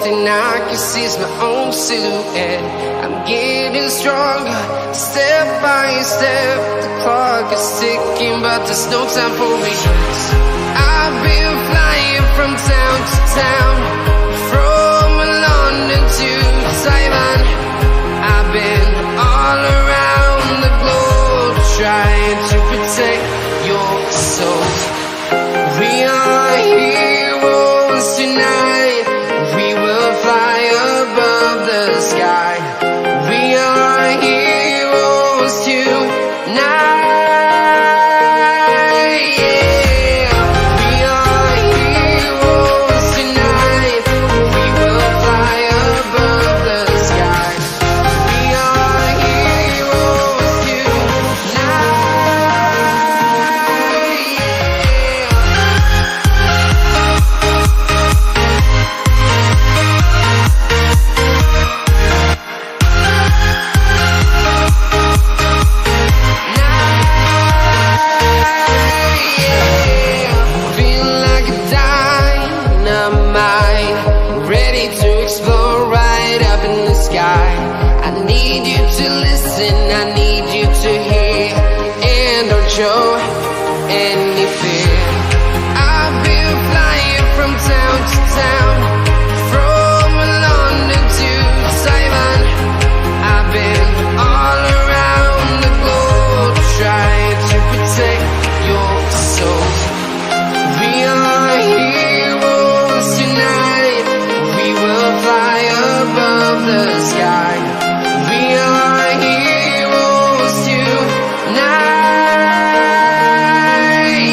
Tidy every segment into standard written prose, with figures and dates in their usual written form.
and I can see my own silhouette. I'm getting stronger, step by step. The clock is ticking, but there's no time for regrets. I've been flying from town to town, from London to Taiwan. I've been all around the globe, trying to protect your soul. We are heroes tonight. We will fly above the sky. We are heroes tonight. Yeah. We are heroes tonight. We will fly above the sky. We are heroes tonight. Feel like a dynamite, ready to explode right up in the sky. I need you to listen, I need you to hear, and don't show any fear. I've been flying from town to town, from London to Taiwan. I've been all around the globe, trying to protect your soul. We are heroes tonight. We will fly above the sky. We are heroes tonight.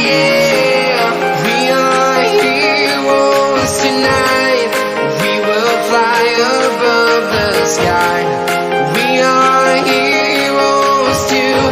Yeah. We are heroes tonight. We will fly above the sky. We are heroes tonight.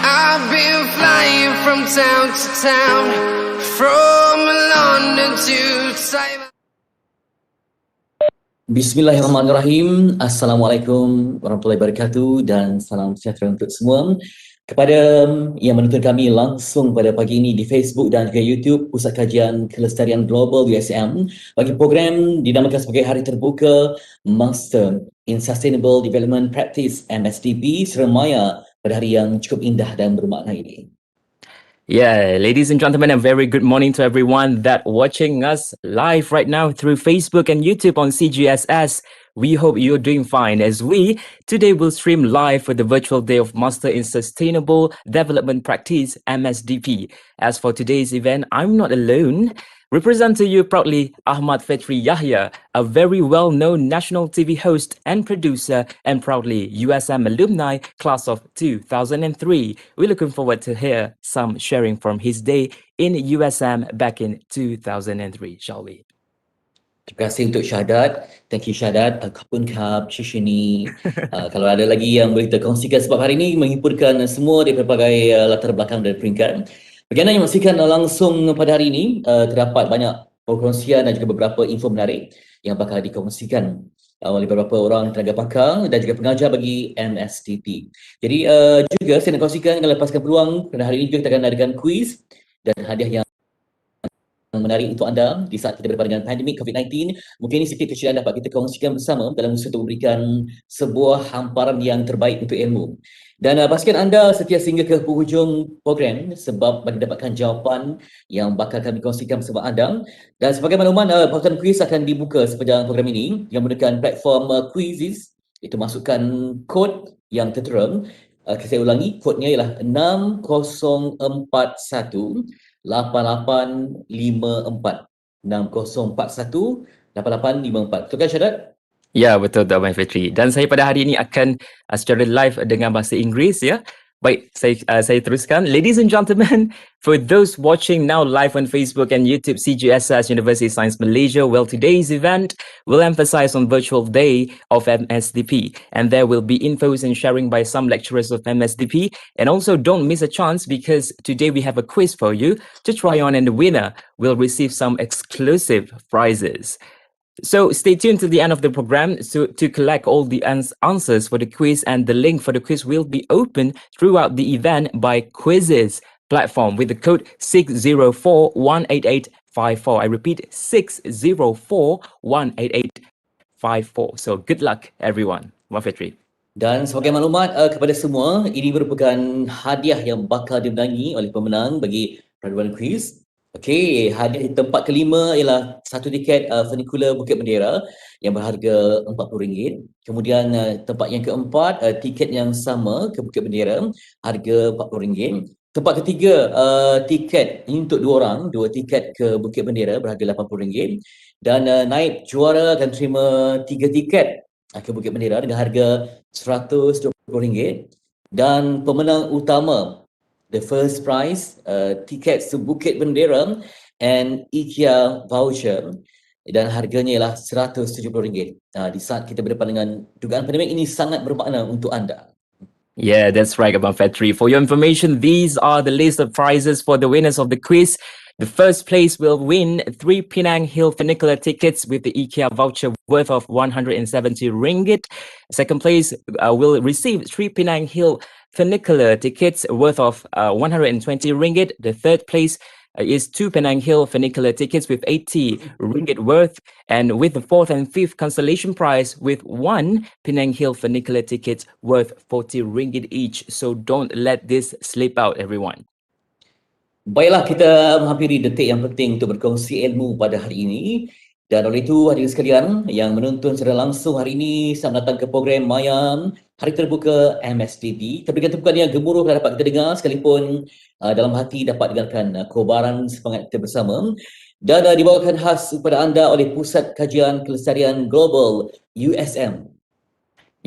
I've been flying from town to town, from London to Taiwan. Bismillahirrahmanirrahim. Assalamualaikum warahmatullahi wabarakatuh dan salam sejahtera untuk semua. Kepada yang menonton kami langsung pada pagi ini di Facebook dan juga YouTube Pusat Kajian Kelestarian Global USM bagi program dinamakan sebagai Hari Terbuka Master in Sustainable Development Practice MSDP Seremaya pada hari yang cukup indah dan bermakna ini. Yeah, ladies and gentlemen, a very good morning to everyone that watching us live right now through Facebook and YouTube on CGSS. We hope you're doing fine as we today will stream live for the virtual day of Master in Sustainable Development Practice MSDP. As for today's event, I'm not alone. Represent to you proudly Ahmad Fetri Yahya, a very well-known national TV host and producer, and proudly USM alumni class of 2003. We're looking forward to hear some sharing from his day in USM back in 2003, shall we? Terima kasih untuk Syahadat. Thank you Syahadat. Kapun kap, Shishini. Kalau ada lagi yang boleh terkongsikan sebab hari ini menghimpunkan semua dari berbagai latar belakang dan peringkat. Bagi anda yang menyaksikan langsung pada hari ini, terdapat banyak perkongsian dan juga beberapa info menarik yang bakal dikongsikan oleh beberapa orang tenaga pakar dan juga pengajar bagi MSDP. Jadi juga saya nak kongsikan dengan lepaskan peluang pada hari ini juga kita akan adakan kuis dan hadiah yang menarik untuk anda di saat kita berdepan dengan pandemik COVID-19. Mungkin ini sedikit kecil dapat kita kongsikan bersama dalam usaha untuk memberikan sebuah hamparan yang terbaik untuk ilmu. Dan pastikan anda setia sehingga ke penghujung program sebab bagi dapatkan jawapan yang bakal kami kongsikan bersama anda. Dan sebagai makluman, pautan kuis akan dibuka sepanjang program ini yang menggunakan platform Quizzes. Itu masukkan kod yang tertera. Saya ulangi, kodnya ialah 6041 8854 6041 8854. Betul kan Syadat? Ya, betul tu Abang Fitri. Dan saya pada hari ini akan secara live dengan bahasa Inggeris ya. Baik, saya teruskan. Ladies and gentlemen, for those watching now live on Facebook and YouTube CGSS University Science Malaysia, well, today's event will emphasize on virtual day of MSDP, and there will be infos and sharing by some lecturers of MSDP. And also don't miss a chance because today we have a quiz for you to try on, and the winner will receive some exclusive prizes. So stay tuned to the end of the program to collect all the answers for the quiz, and the link for the quiz will be open throughout the event by Quizzes platform with the code 604-18854. I repeat, 604-18854. So good luck everyone. Abang Fitri. Dan sebagai maklumat kepada semua, ini merupakan hadiah yang bakal dimenangi oleh pemenang bagi peraduan kuis. Okey, hadiah tempat kelima ialah satu tiket funicular Bukit Bendera yang berharga RM40. Kemudian tempat yang keempat, tiket yang sama ke Bukit Bendera, harga RM40. Tempat ketiga, tiket ini untuk dua orang, dua tiket ke Bukit Bendera berharga RM80. Dan naib juara akan terima 3 tiket ke Bukit Bendera dengan harga RM120. Dan pemenang utama, the first prize, tiket ke Bukit Bendera and IKEA voucher, dan harganya ialah RM170. Di saat kita berdepan dengan dugaan pandemik, ini sangat bermakna untuk anda. Yeah, that's right, Abang Fitri. For your information, these are the list of prizes for the winners of the quiz. The first place will win 3 Penang Hill funicular tickets with the IKEA voucher worth of RM170. Second place will receive 3 Penang Hill funicular tickets worth of RM120. The third place is 2 Penang Hill funicular tickets with RM80 worth, and with the fourth and fifth consolation prize with 1 Penang Hill funicular tickets worth RM40 each. So don't let this slip out, everyone. Baiklah, kita menghampiri detik yang penting untuk berkongsi ilmu pada hari ini. Dan oleh itu, hadirin sekalian yang menonton secara langsung hari ini, selamat datang ke program Mayam Hari Terbuka MSDP. Teberikan tepukan yang gemuruh yang dapat kita dengar, sekalipun dalam hati dapat dengarkan kobaran semangat kita bersama. Dan dibawakan khas kepada anda oleh Pusat Kajian Kelestarian Global USM.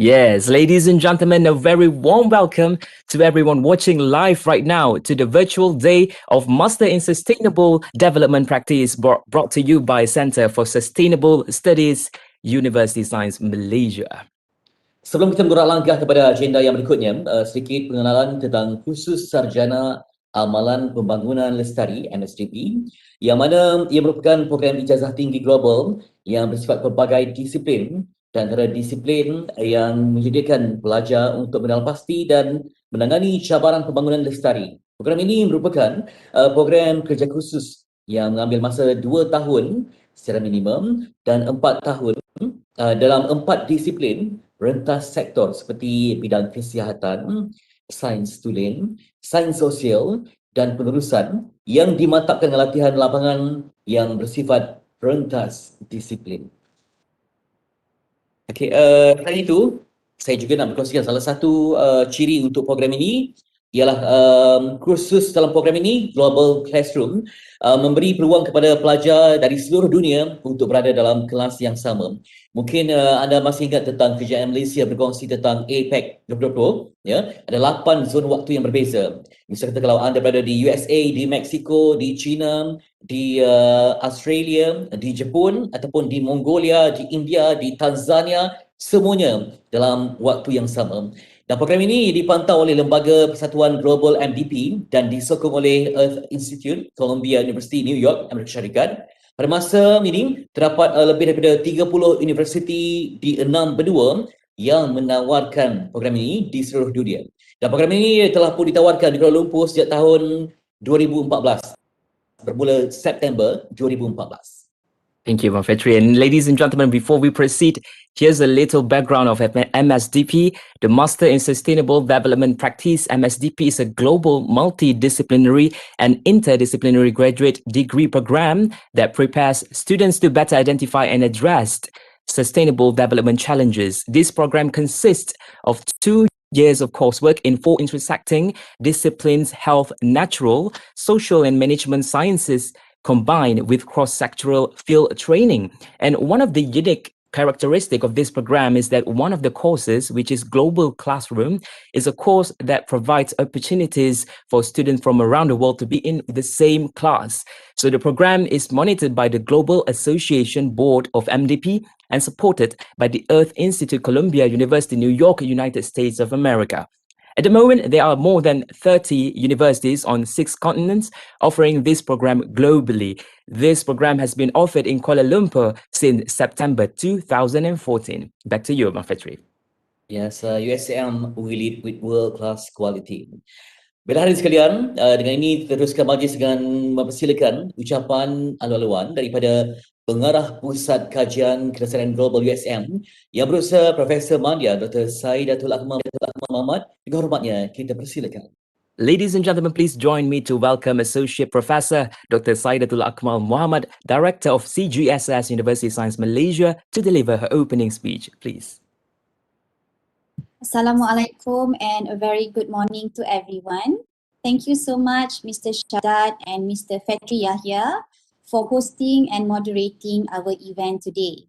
Yes, ladies and gentlemen, a very warm welcome to everyone watching live right now to the virtual day of Master in Sustainable Development Practice brought to you by Center for Sustainable Studies, University Science Malaysia. Sebelum kita bergerak langkah kepada agenda yang berikutnya, sedikit pengenalan tentang Kursus Sarjana Amalan Pembangunan Lestari MSDP, yang mana ia merupakan program ijazah tinggi global yang bersifat pelbagai disiplin, dan antara disiplin yang menyediakan pelajar untuk mengenal pasti dan menangani cabaran pembangunan lestari. Program ini merupakan program kerja khusus yang mengambil masa 2 tahun secara minimum dan 4 tahun dalam 4 disiplin rentas sektor seperti bidang kesihatan, sains tulen, sains sosial dan penerusan yang dimantapkan dengan latihan lapangan yang bersifat rentas disiplin. Okey, selain itu, saya juga nak berkongsikan salah satu ciri untuk program ini ialah kursus dalam program ini, Global Classroom, memberi peluang kepada pelajar dari seluruh dunia untuk berada dalam kelas yang sama. Mungkin anda masih ingat tentang Kerjasama Malaysia berkongsi tentang APEC 2020, ya. Ada 8 zon waktu yang berbeza. Misalnya kalau anda berada di USA, di Mexico, di China, di Australia, di Jepun, ataupun di Mongolia, di India, di Tanzania, semuanya dalam waktu yang sama. Dan program ini dipantau oleh Lembaga Persatuan Global MDP dan disokong oleh Earth Institute, Columbia University, New York, Amerika Syarikat. Pada masa ini, terdapat lebih daripada 30 universiti di 6 benua yang menawarkan program ini di seluruh dunia. Dan program ini telah pun ditawarkan di Kuala Lumpur sejak tahun 2014, bermula September 2014. Thank you, Abang Fitri. And ladies and gentlemen, before we proceed, here's a little background of MSDP. The Master in Sustainable Development Practice, MSDP, is a global multidisciplinary and interdisciplinary graduate degree program that prepares students to better identify and address sustainable development challenges. This program consists of 2 years of coursework in 4 intersecting disciplines: health, natural, social, and management sciences, combined with cross-sectoral field training. And one of the unique characteristic of this program is that one of the courses, which is Global Classroom, is a course that provides opportunities for students from around the world to be in the same class. So the program is monitored by the Global Association Board of MDP and supported by the Earth Institute, Columbia University, New York, United States of America. At the moment, there are more than 30 universities on 6 continents offering this program globally. This program has been offered in Kuala Lumpur since September 2014. Back to you, Mafetri. Yes, USM we lead with world-class quality. Baiklah hadirin sekalian, dengan ini kita teruskan majlis dengan mempersilakan ucapan alu-aluan daripada Pengarah Pusat Kajian Kesedaran Global USM yang berusaha Profesor Mandia Dr. Saidatul Akmal Muhammad. Dengan hormatnya kita persilakan. Ladies and gentlemen, please join me to welcome Associate Professor Dr. Saidatul Akmal Muhammad, Director of CGSS University Science Malaysia, to deliver her opening speech. Please. Assalamualaikum and a very good morning to everyone. Thank you so much, Mr. Shaddad and Mr. Fetri Yahya, for hosting and moderating our event today.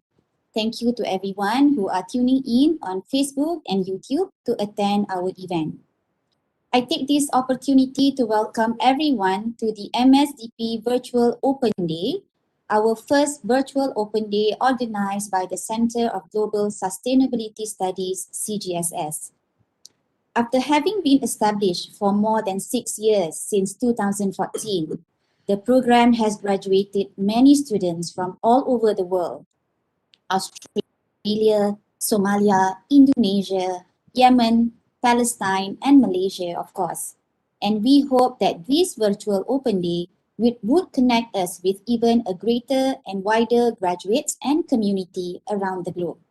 Thank you to everyone who are tuning in on Facebook and YouTube to attend our event. I take this opportunity to welcome everyone to the MSDP Virtual Open Day, our first virtual open day organized by the Center of Global Sustainability Studies, CGSS. After having been established for more than 6 years since 2014, the program has graduated many students from all over the world: Australia, Somalia, Indonesia, Yemen, Palestine, and Malaysia, of course. And we hope that this virtual open day would connect us with even a greater and wider graduates and community around the globe.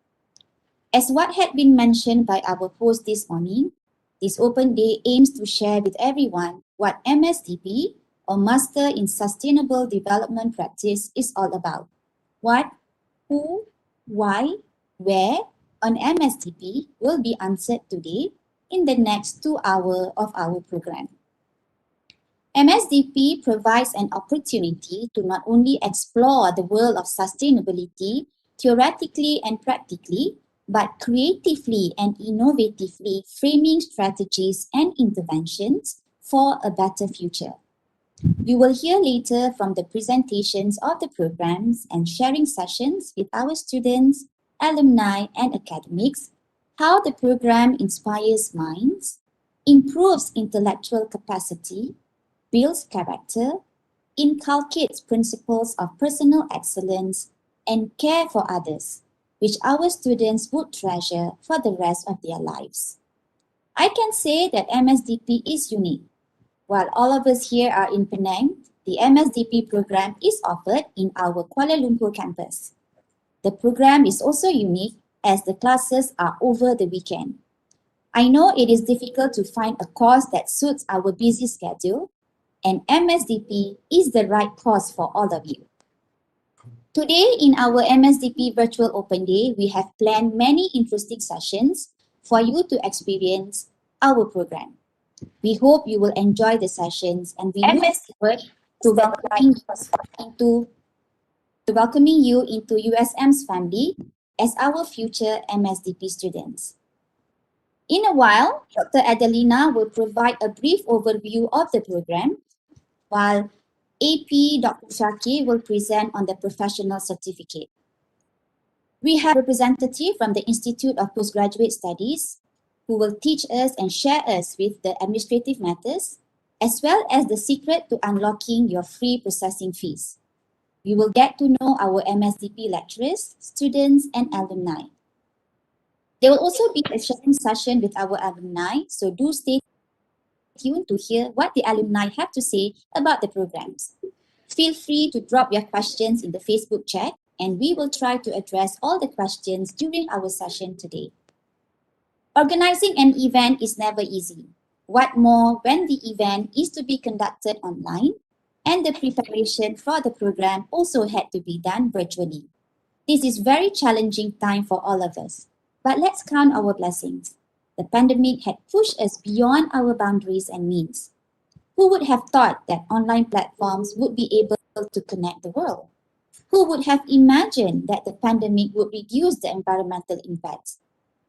As what had been mentioned by our host this morning, this open day aims to share with everyone what MSDP, or Master in Sustainable Development Practice, is all about. What, who, why, where on MSDP will be answered today in the next 2 hours of our program. MSDP provides an opportunity to not only explore the world of sustainability theoretically and practically, but creatively and innovatively framing strategies and interventions for a better future. You will hear later from the presentations of the programs and sharing sessions with our students, alumni, and academics how the program inspires minds, improves intellectual capacity, builds character, inculcates principles of personal excellence, and care for others, which our students would treasure for the rest of their lives. I can say that MSDP is unique. While all of us here are in Penang, the MSDP program is offered in our Kuala Lumpur campus. The program is also unique as the classes are over the weekend. I know it is difficult to find a course that suits our busy schedule, and MSDP is the right course for all of you. Today in our MSDP Virtual Open Day, we have planned many interesting sessions for you to experience our program. We hope you will enjoy the sessions, and we look forward to welcoming you into USM's family as our future MSDP students. In a while, Dr. Adelina will provide a brief overview of the program, while AP Dr. Shaki will present on the professional certificate. We have a representative from the Institute of Postgraduate Studies who will teach us and share us with the administrative matters, as well as the secret to unlocking your free processing fees. We will get to know our MSDP lecturers, students, and alumni. There will also be a sharing session with our alumni, so do stay tuned to hear what the alumni have to say about the programs. Feel free to drop your questions in the Facebook chat, and we will try to address all the questions during our session today. Organizing an event is never easy. What more when the event is to be conducted online, and the preparation for the program also had to be done virtually. This is very challenging time for all of us, but let's count our blessings. the pandemic had pushed us beyond our boundaries and means. Who would have thought that online platforms would be able to connect the world? Who would have imagined that the pandemic would reduce the environmental impacts?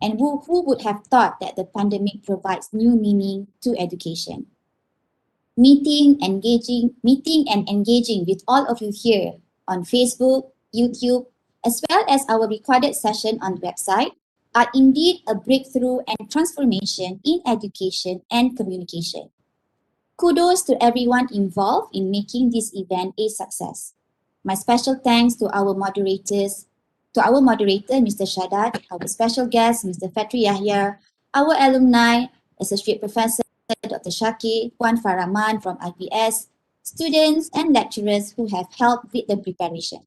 And who would have thought that the pandemic provides new meaning to education? Meeting and engaging with all of you here on Facebook, YouTube, as well as our recorded session on the website are indeed a breakthrough and transformation in education and communication. Kudos to everyone involved in making this event a success. My special thanks to our moderators, Mr. Shaddad, our special guest, Mr. Fatri Yahya, our alumni, Associate Professor Dr. Shakir, Puan Faraman from IPS, students and lecturers who have helped with the preparation.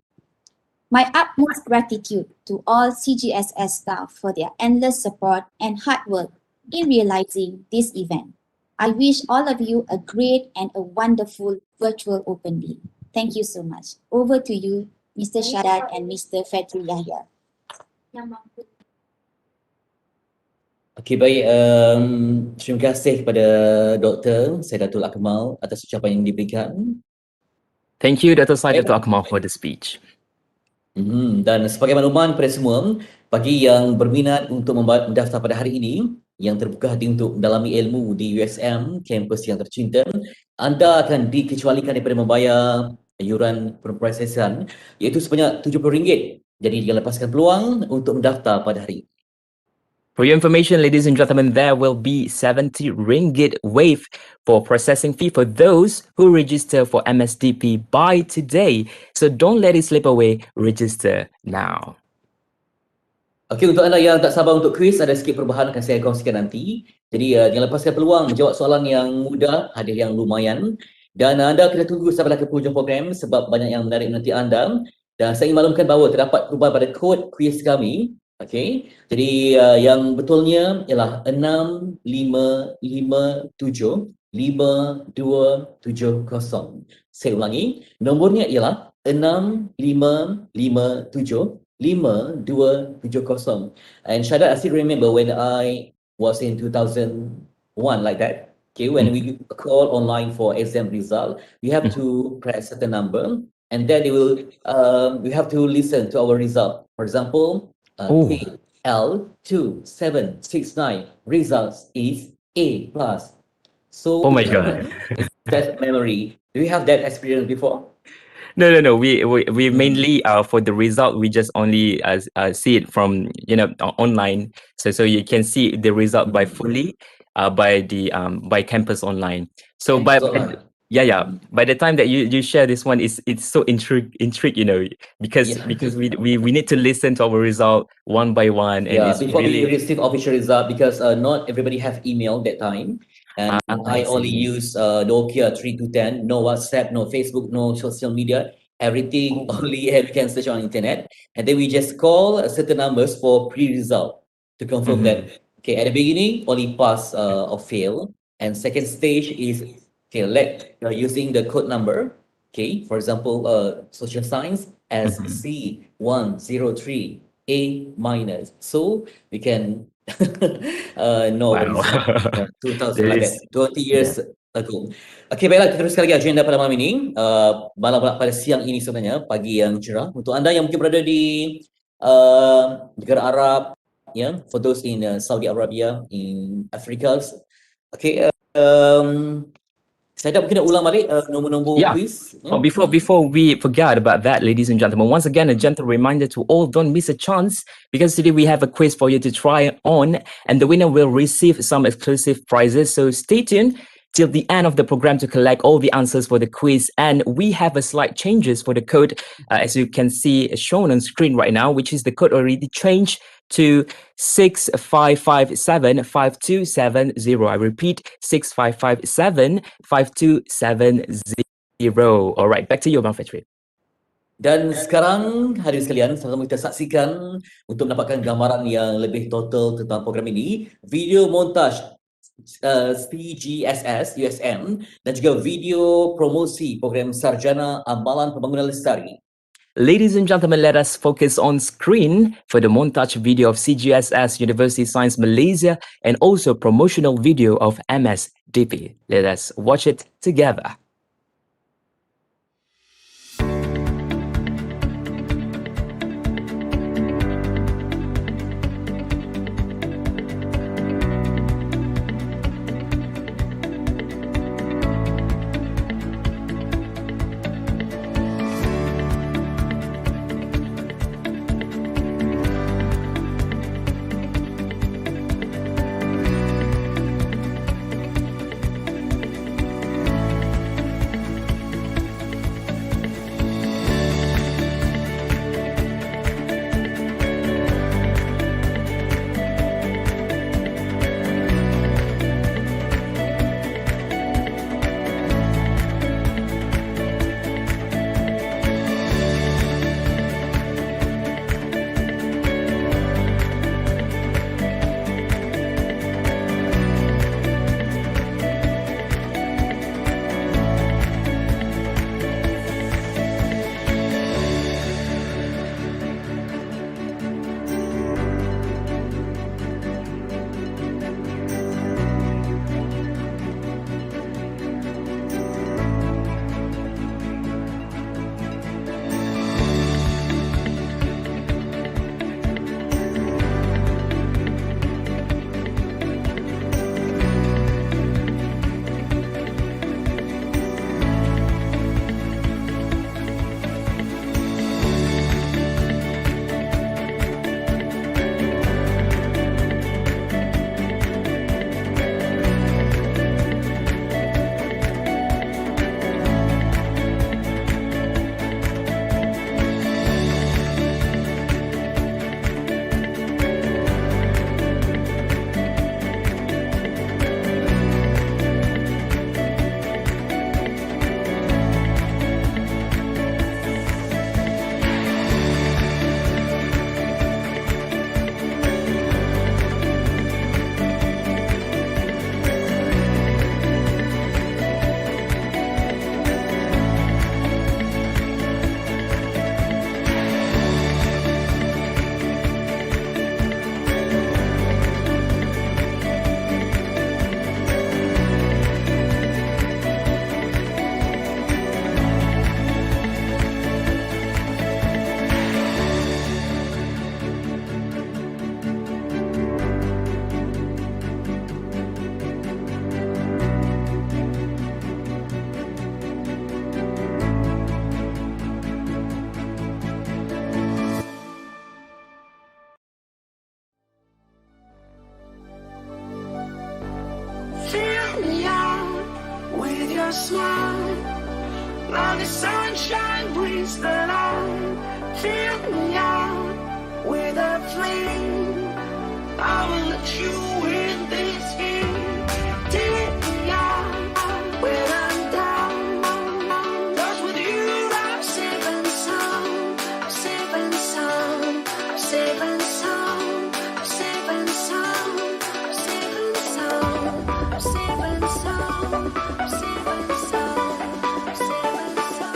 My utmost gratitude to all CGSS staff for their endless support and hard work in realizing this event. I wish all of you a great and a wonderful virtual open day. Thank you so much. Over to you, Mr. Shaddad and Mr. Fatri Yahya. Okey, baik. Terima kasih kepada Dr. Saidatul Akmal atas ucapan yang diberikan. Thank you, Dr. Saidatul Akmal, for the speech. Dan sebagai makluman kepada semua, bagi yang berminat untuk mendaftar pada hari ini, yang terbuka hati untuk mendalami ilmu di USM, kampus yang tercinta, anda akan dikecualikan daripada membayar iuran perprosesan, iaitu sebanyak RM70. Jadi jangan lepaskan peluang untuk mendaftar pada hari ini. For your information, ladies and gentlemen, there will be 70 ringgit waived for processing fee for those who register for MSDP by today. So don't let it slip away. Register now. Okey, untuk anda yang tak sabar untuk kuis, ada sikit perubahan akan saya kongsikan nanti. Jadi jangan lepaskan peluang menjawab soalan yang mudah, hadiah yang lumayan. Dan anda kena tunggu sampai ke hujung program sebab banyak yang menarik menanti anda. Dan saya ingin maklumkan bahawa terdapat perubahan pada kod kuis kami. Okey, jadi yang betulnya ialah 65575270. Saya ulangi, nombornya ialah 65575270. And Shaddad, I still remember when I was in 2001 like that. Okay, when we call online for exam result, we have to press certain number, and then they will we have to listen to our result. For example, KL2769 results is A plus. So Oh my God. that memory. Do you have that experience before? No. We mainly for the result we just only see it from online. So you can see the result by fully by the by campus online. So by by the time that you share this one, it's so intrigue, because we need to listen to our result one by one, and it's before really we receive official result, because not everybody have email that time, and I only use Nokia 3210, no WhatsApp, no Facebook, no social media, everything only we can search on internet, and then we just call certain numbers for pre-result to confirm that okay, at the beginning only pass or fail, and second stage is using the code number. Okay, for example, social science as C103 A minus. So we can know the result. 2000 like that, 20 years ago. Okay, baiklah, kita teruskan lagi agenda pada malam ini. Pada siang ini sebenarnya, pagi yang cerah. Untuk anda yang mungkin berada di negara Arab, for those in Saudi Arabia, in Africa. Okay, saya mungkin nak ulang balik nombor-nombor quiz. Before we forget about that, ladies and gentlemen, once again, a gentle reminder to all, don't miss a chance, because today we have a quiz for you to try on, and the winner will receive some exclusive prizes. So stay tuned till the end of the program to collect all the answers for the quiz. And we have a slight changes for the code, as you can see shown on screen right now, which is the code already changed to 65575270. I repeat, 65575270. All right, back to you, Bang Fatri. Dan sekarang hadirin sekalian, sama-sama kita saksikan untuk mendapatkan gambaran yang lebih total tentang program ini, video montaj CGSS USM dan juga video promosi program Sarjana Amalan Pembangunan Lestari. Ladies and gentlemen, let us focus on screen for the montage video of CGSS University Science Malaysia and also promotional video of MSDP. Let us watch it together. your smile. Now the sunshine brings the light. Fill me out with a flame. I will let you in this game. Take me out when I'm down. 'Cause with you I'm safe and sound. I'm safe and sound. I'm safe and sound. I'm safe and sound. I'm safe and sound. I'm safe and sound. I'm safe and sound. I'm safe and sound.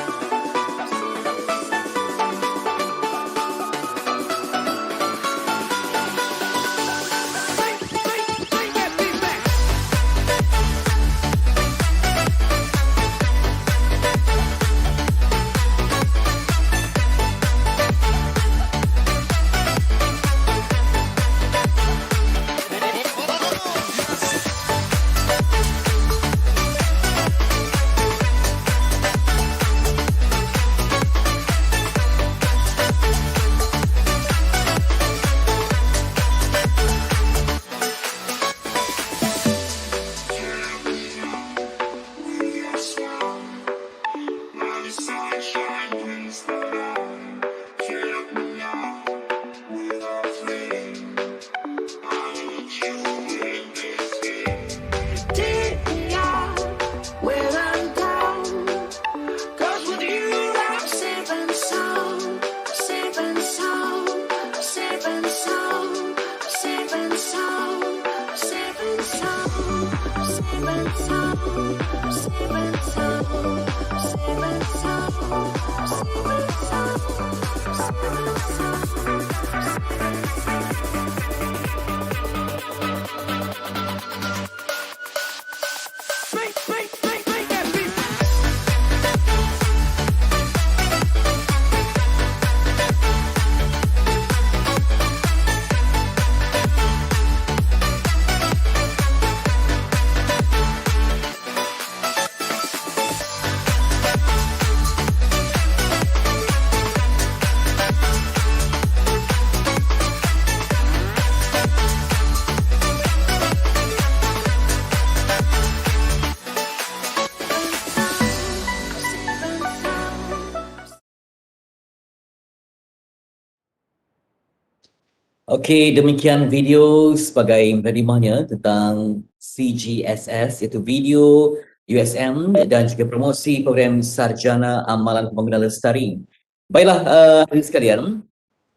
Okey, demikian video sebagai mukadimahnya tentang CGSS, iaitu video USM dan juga promosi program Sarjana Amalan Pembangunan Lestari. Baiklah, hadirin sekalian,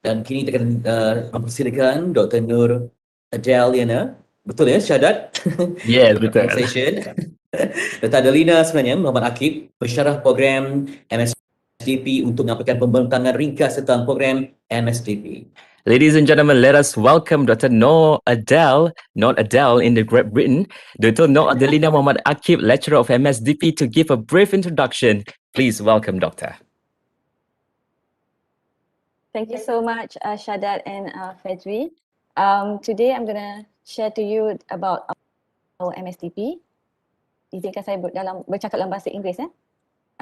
dan kini kita akan mempersilakan Dr. Nur Adeliana. Betul ya, syahadat? Yes, betul. Pronunciation. Dr. Adelina sebenarnya, Muhammad Akib, pensyarah program MSDP untuk menyampaikan pembentangkan ringkas tentang program MSDP. Ladies and gentlemen, let us welcome Dr. Noor Adel, not Adele in the Great Britain, Dr. Noor Adelina Muhammad Akib, lecturer of MSDP, to give a brief introduction. Please welcome, Doctor. Thank you so much, Shadat and Fedri. Today I'm going to share to you about our MSDP. Izinkan saya bercakap dalam bahasa Inggeris.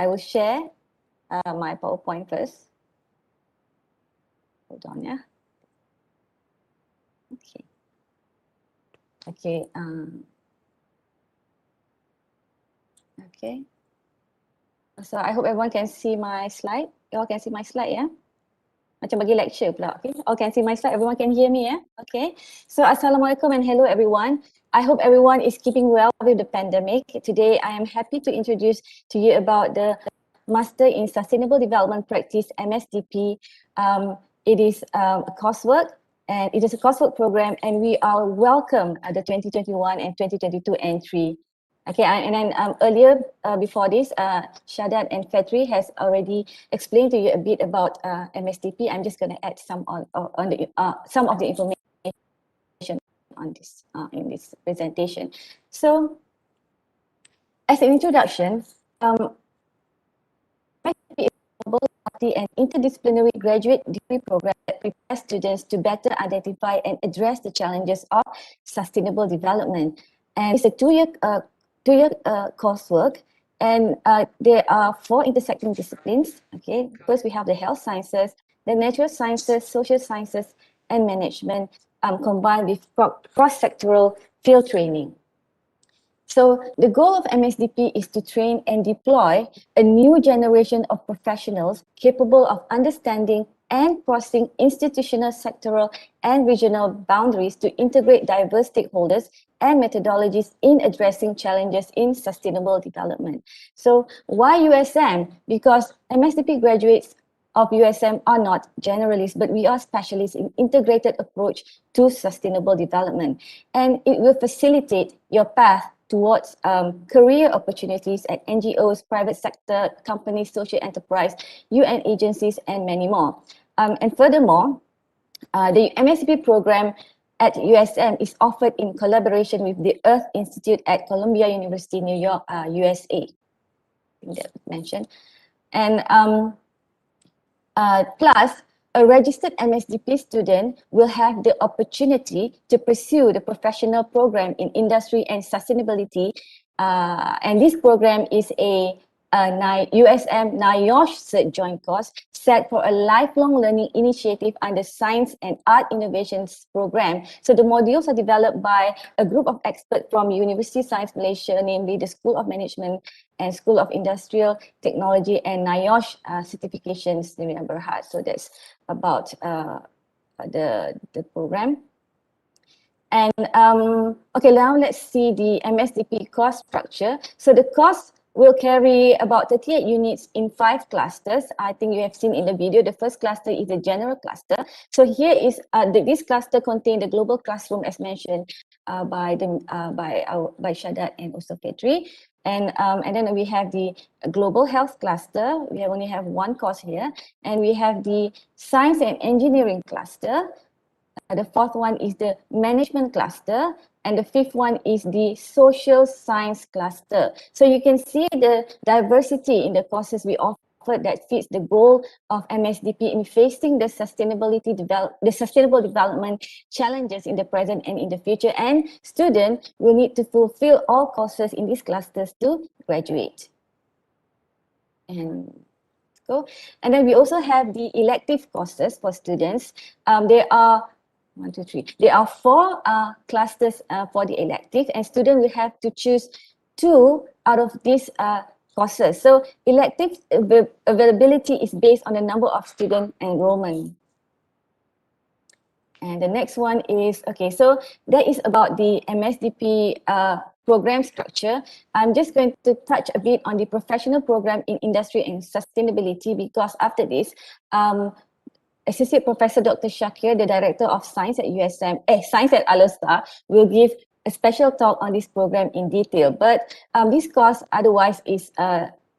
I will share my PowerPoint first. Hold on, yeah. Okay. Okay. Okay. So I hope everyone can see my slide. You all can see my slide, yeah? Macam bagi lecture pula, okay? All can see my slide, everyone can hear me, yeah? Okay. So Assalamualaikum and hello everyone. I hope everyone is keeping well with the pandemic. Today I am happy to introduce to you about the Master in Sustainable Development Practice, MSDP. It is a coursework, and it is a coursework program, and we are welcome the 2021 and 2022 entry. Okay, and then earlier before this, Shadat and Fedri has already explained to you a bit about MSDP. I'm just going to add some on the some of the information on this in this presentation. So, as an introduction, MSDP is a multi and interdisciplinary graduate degree program that prepares students to better identify and address the challenges of sustainable development. And it's a two-year coursework, and there are 4 intersecting disciplines. Okay, first we have the health sciences, the natural sciences, social sciences, and management, combined with cross-sectoral field training. So the goal of MSDP is to train and deploy a new generation of professionals capable of understanding and crossing institutional, sectoral, and regional boundaries to integrate diverse stakeholders and methodologies in addressing challenges in sustainable development. So why USM? Because MSDP graduates of USM are not generalists, but we are specialists in integrated approach to sustainable development. And it will facilitate your path towards career opportunities at NGOs, private sector, companies, social enterprise, UN agencies, and many more. And furthermore, the MSDP program at USM is offered in collaboration with the Earth Institute at Columbia University, New York, USA. I think that was mentioned. And plus, a registered MSDP student will have the opportunity to pursue the professional program in industry and sustainability. And this program is a USM NIOSH Cert joint course set for a lifelong learning initiative under Science and Art Innovations program. So the modules are developed by a group of experts from University Science Malaysia, namely the School of Management and School of Industrial Technology and NIOSH certifications, Nirina Berhad. So that's about the program. And okay, now let's see the MSDP course structure. So the course will carry about 38 units in 5 clusters. I think you have seen in the video, the first cluster is the general cluster. So here is this cluster contains the global classroom as mentioned by Shadat and also Fedri. And then we have the global health cluster. We only have 1 course here. And we have the science and engineering cluster. The 4th one is the management cluster, and the 5th one is the social science cluster. So you can see the diversity in the courses we offer that fits the goal of MSDP in facing the sustainable development challenges in the present and in the future. And students will need to fulfill all courses in these clusters to graduate. And go. And then we also have the elective courses for students. There are 1, 2, 3. There are 4 clusters for the elective, and students will have to choose 2 out of these courses. So elective availability is based on the number of student enrollment. And the next one is, okay, so that is about the MSDP program structure. I'm just going to touch a bit on the professional program in industry and sustainability, because after this, Associate Professor Dr. Shakir, the Director of Science at Science at Al-Azhar, will give a special talk on this program in detail. But this course otherwise is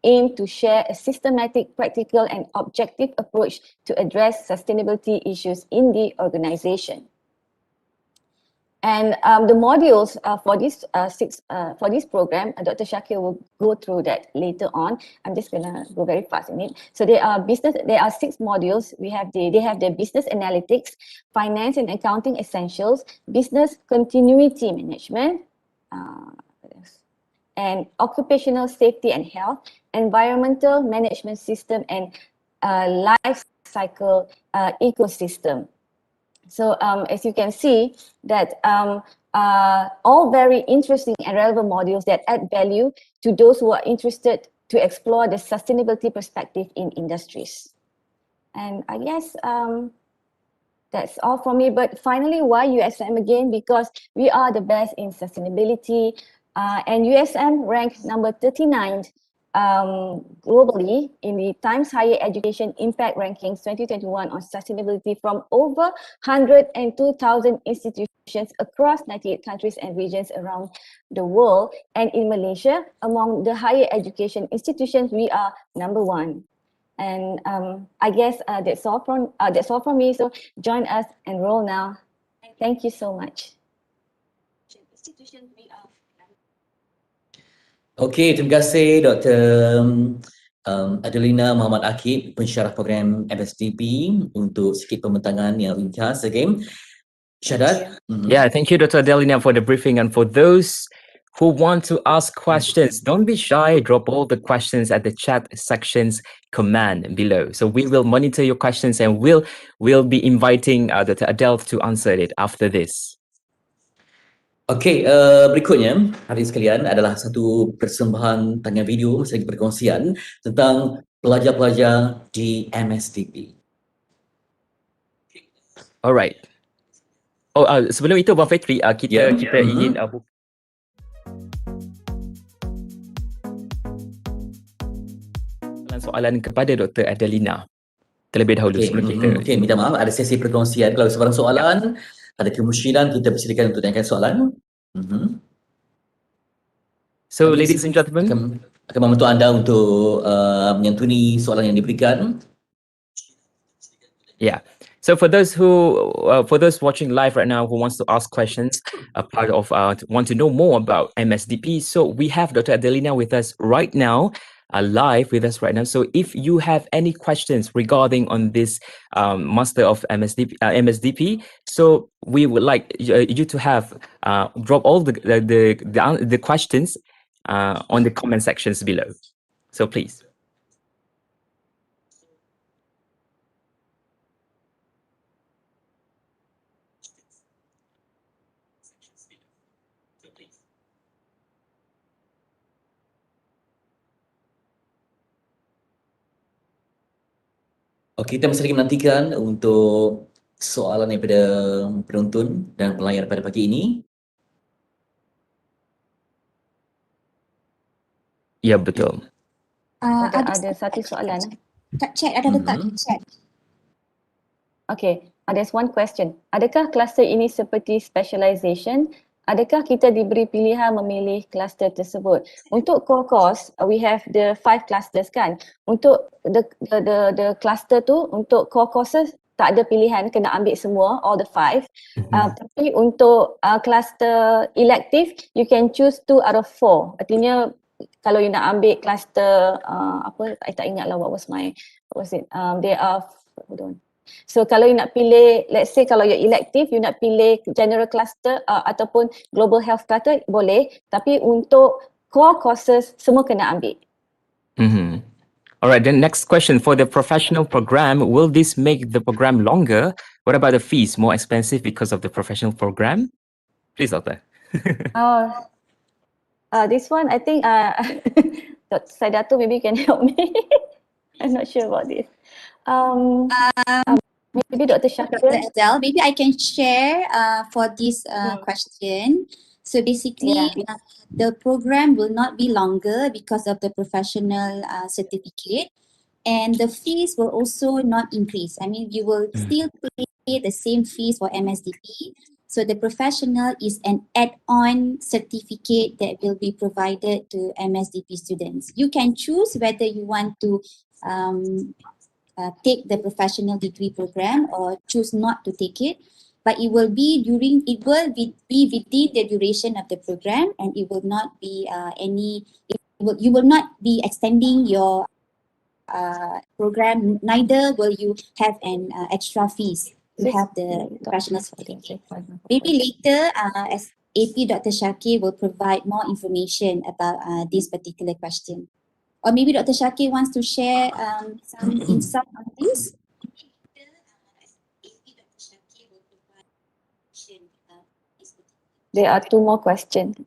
aimed to share a systematic, practical and objective approach to address sustainability issues in the organization. And the modules for this program, Dr. Shakir will go through that later on. I'm just gonna go very fast in it. So there are 6 modules. They have the business analytics, finance and accounting essentials, business continuity management, and occupational safety and health, environmental management system, and life cycle ecosystem. So as you can see that all very interesting and relevant modules that add value to those who are interested to explore the sustainability perspective in industries. And I guess that's all from me. But finally, why USM again? Because we are the best in sustainability, and USM ranked number 39 globally in the Times Higher Education Impact Rankings 2021 on sustainability from over 102,000 institutions across 98 countries and regions around the world. And in Malaysia, among the higher education institutions, we are number 1. And I guess that's all from me. So join us, enroll now. Thank you so much. Okey, terima kasih Dr. Adelina Muhammad Akib, pensyarah program MSDP, untuk sikit pembentangan yang ringkas. Again, Syahadat. Yeah, thank you, Dr. Adelina, for the briefing. And for those who want to ask questions, don't be shy. Drop all the questions at the chat sections command below. So we will monitor your questions and we'll be inviting Dr. Adele to answer it after this. Okey, berikutnya hari sekalian adalah satu persembahan tayangan video segi perkongsian tentang pelajar-pelajar di MSDP. Alright. Oh, sebelum itu, Abang Fetri, kita ingin soalan kepada Dr. Adelina terlebih dahulu sebelum kita. Okey, minta maaf, ada sesi perkongsian. Kalau sebarang soalan, ada kemusyidan, kita persilakan untuk tanyakan soalan. So, ladies and gentlemen, akan membantu anda untuk menyantuni soalan yang diberikan. Yeah. So for those watching live right now who wants to ask questions, a part of want to know more about MSDP, so we have Dr. Adelina with us right now, live with us right now. So if you have any questions regarding on this master of MSDP, so we would like you to have drop all the questions on the comment sections below. So please. Okey, kita masih lagi menantikan untuk soalan daripada penonton dan pelayar pada pagi ini. Ya, betul. Ada satu soalan. Kat chat ada letak kat chat. Okay, there's one question. Adakah kluster ini seperti specialization? Adakah kita diberi pilihan memilih kluster tersebut? Untuk core course, we have the 5 clusters kan. Untuk the cluster tu, untuk core courses tak ada pilihan, kena ambil semua, all the 5. Tapi untuk cluster elective, you can choose 2 out of 4. Artinya kalau you nak ambil cluster I tak ingat lah what was it? There are, hold on. So kalau you nak pilih, let's say kalau you elective, you nak pilih general cluster ataupun global health cluster, boleh. Tapi untuk core courses, semua kena ambil. Alright, then next question. For the professional program, will this make the program longer? What about the fees? More expensive because of the professional program? Please, Doctor. This one, I think Dr. Saidato maybe can help me. I'm not sure about this. Maybe Dr. Dr. Shakir. Adele, maybe I can share for this question. So basically, Yeah. the program will not be longer because of the professional certificate, and the fees will also not increase. I mean, you will still pay the same fees for MSDP. So the professional is an add-on certificate that will be provided to MSDP students. You can choose whether you want to take the professional degree program or choose not to take it, but it will be within the duration of the program, and it will not be you will not be extending your program, neither will you have an extra fees to have the professional certificate. Maybe later, as AP Dr. Shakir will provide more information about this particular question. Or maybe Dr. Shakir wants to share some insight on this. There are two more questions.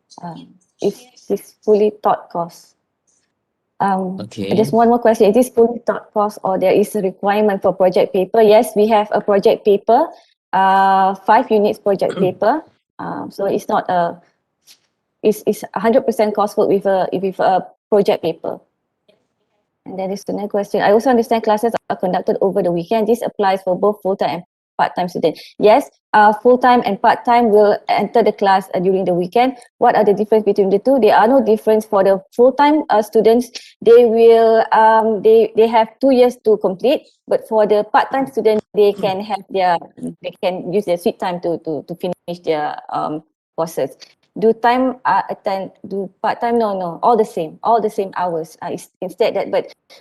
Is this fully taught course? Okay. Just one more question. Is this fully taught course or there is a requirement for project paper? Yes, we have a project paper, 5 units project paper. So it's not it's 100% coursework with a project paper. And then is the next question. I also understand classes are conducted over the weekend. This applies for both full-time and part-time students. Yes, full-time and part-time will enter the class during the weekend. What are the difference between the two? There are no difference for the full-time students. They will they have 2 years to complete, but for the part-time students, they can use their sweet time to finish their courses. Do part-time? No, all the same hours. Instead that,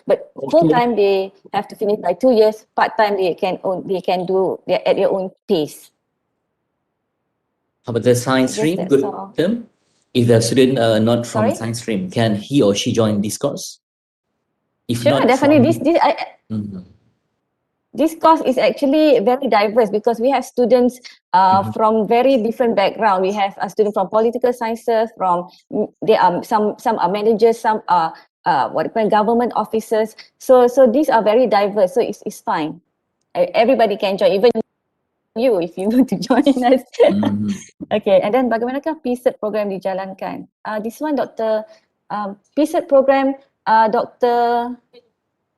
but full-time they have to finish by 2 years. Part-time they can do at their own pace. How about the science I guess stream? that's Good all. term. If the student not from Sorry? science stream, can he or she join this course? If Sure, not definitely. from... This course is actually very diverse because we have students from very different background. We have a student from political sciences, there are some are managers, some are government officers. So these are very diverse. So it's fine. Everybody can join, even you if you want to join us. Okay, and then bagaimanakah PSET program dijalankan? This one, Dr. PSET program, Dr.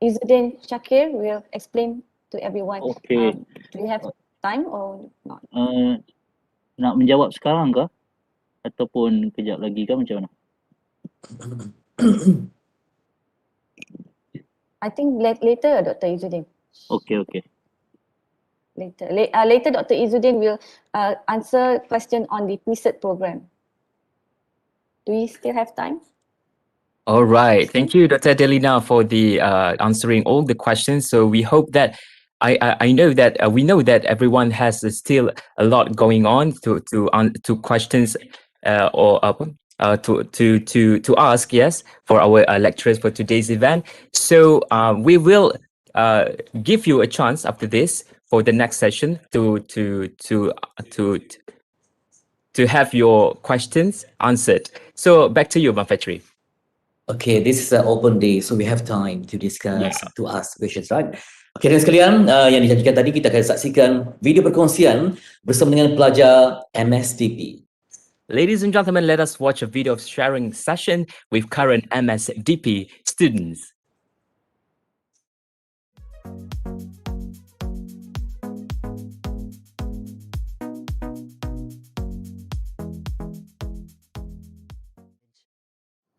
Izzuddin Shakir will explain to everyone. Okay. Do you have time or not? Nak menjawab sekarang ke? Ataupun kejap lagi ke macam mana? I think later, Dr. Izzuddin. Okay. Later, Dr. Izzuddin will answer question on the PSET program. Do we still have time? All right. Thank you, Dr. Adelina, for the answering all the questions. So we hope that I know that we know that everyone has still a lot going on to questions to ask, yes, for our lecturers for today's event. So we will give you a chance after this for the next session to have your questions answered. So back to you, Mafetri. Okay, this is an open day, so we have time to discuss, to ask questions, right? Okay, dan sekalian, yang dijanjikan tadi, kita akan saksikan video perkongsian bersama dengan pelajar MSDP. Ladies and gentlemen, let us watch a video of sharing session with current MSDP students.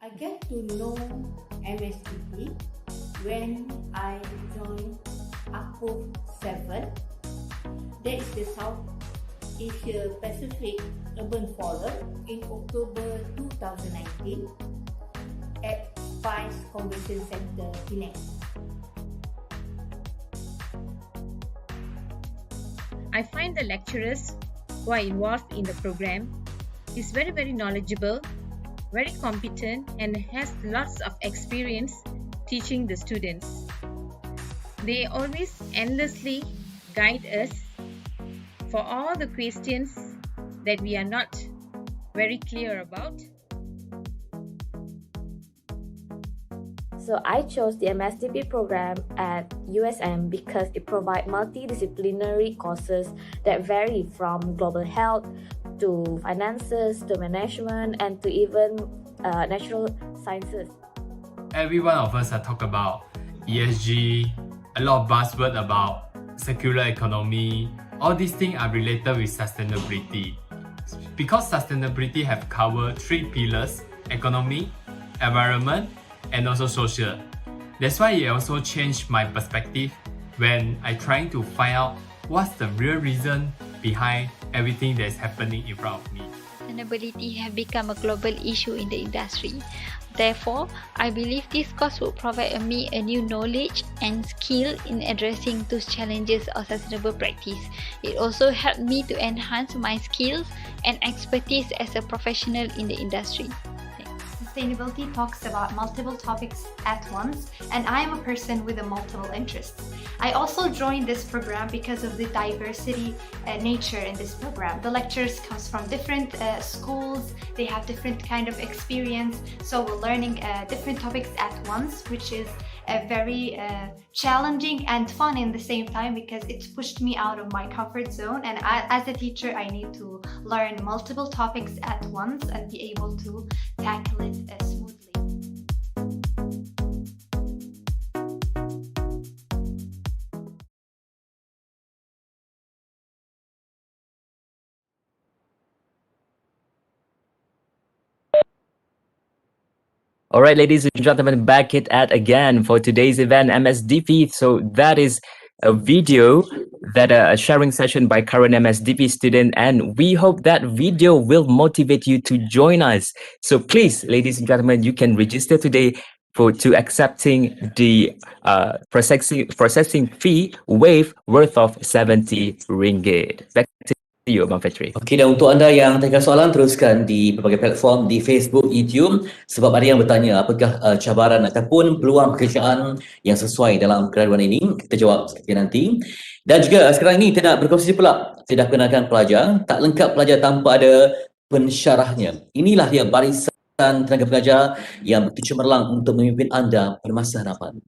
I get to know MSDP when I joined APO 7. That is the South Asia Pacific Urban Forum in October 2019 at Spice Convention Center, Penang. I find the lecturers who are involved in the program is very knowledgeable, very competent, and has lots of experience teaching the students. They always endlessly guide us for all the questions that we are not very clear about. So I chose the MSDP program at USM because it provides multidisciplinary courses that vary from global health to finances to management and to even natural sciences. Every one of us have talked about ESG, a lot of buzzwords about circular economy. All these things are related with sustainability. Because sustainability have covered 3 pillars: economy, environment, and also social. That's why it also changed my perspective when I trying to find out what's the real reason behind everything that's happening in front of me. Sustainability have become a global issue in the industry. Therefore, I believe this course will provide me a new knowledge and skill in addressing those challenges of sustainable practice. It also helped me to enhance my skills and expertise as a professional in the industry. Sustainability talks about multiple topics at once, and I am a person with multiple interests. I also joined this program because of the diversity nature in this program. The lecturers comes from different schools, they have different kind of experience, so we're learning different topics at once, which is very challenging and fun in the same time because it's pushed me out of my comfort zone, and as a teacher I need to learn multiple topics at once and be able to tackle it smoothly. All right, ladies and gentlemen, back it at again for today's event, MSDP. So that is a video that a sharing session by current MSDP student, and we hope that video will motivate you to join us. So please, ladies and gentlemen, you can register today to accepting the processing fee waive worth of 70 ringgit. Back to you, Abang Fetri. Okey, dan untuk anda yang tengah soalan, teruskan di berbagai platform di Facebook, YouTube, sebab ada yang bertanya apakah cabaran ataupun peluang pekerjaan yang sesuai dalam graduan ini. Kita jawab sekejap nanti. Dan juga sekarang ini tidak berkongsi pula, tidak kenakan pelajar, tak lengkap pelajar tanpa ada pensyarahnya. Inilah dia barisan tenaga pengajar yang begitu cemerlang untuk memimpin anda pada masa hadapan.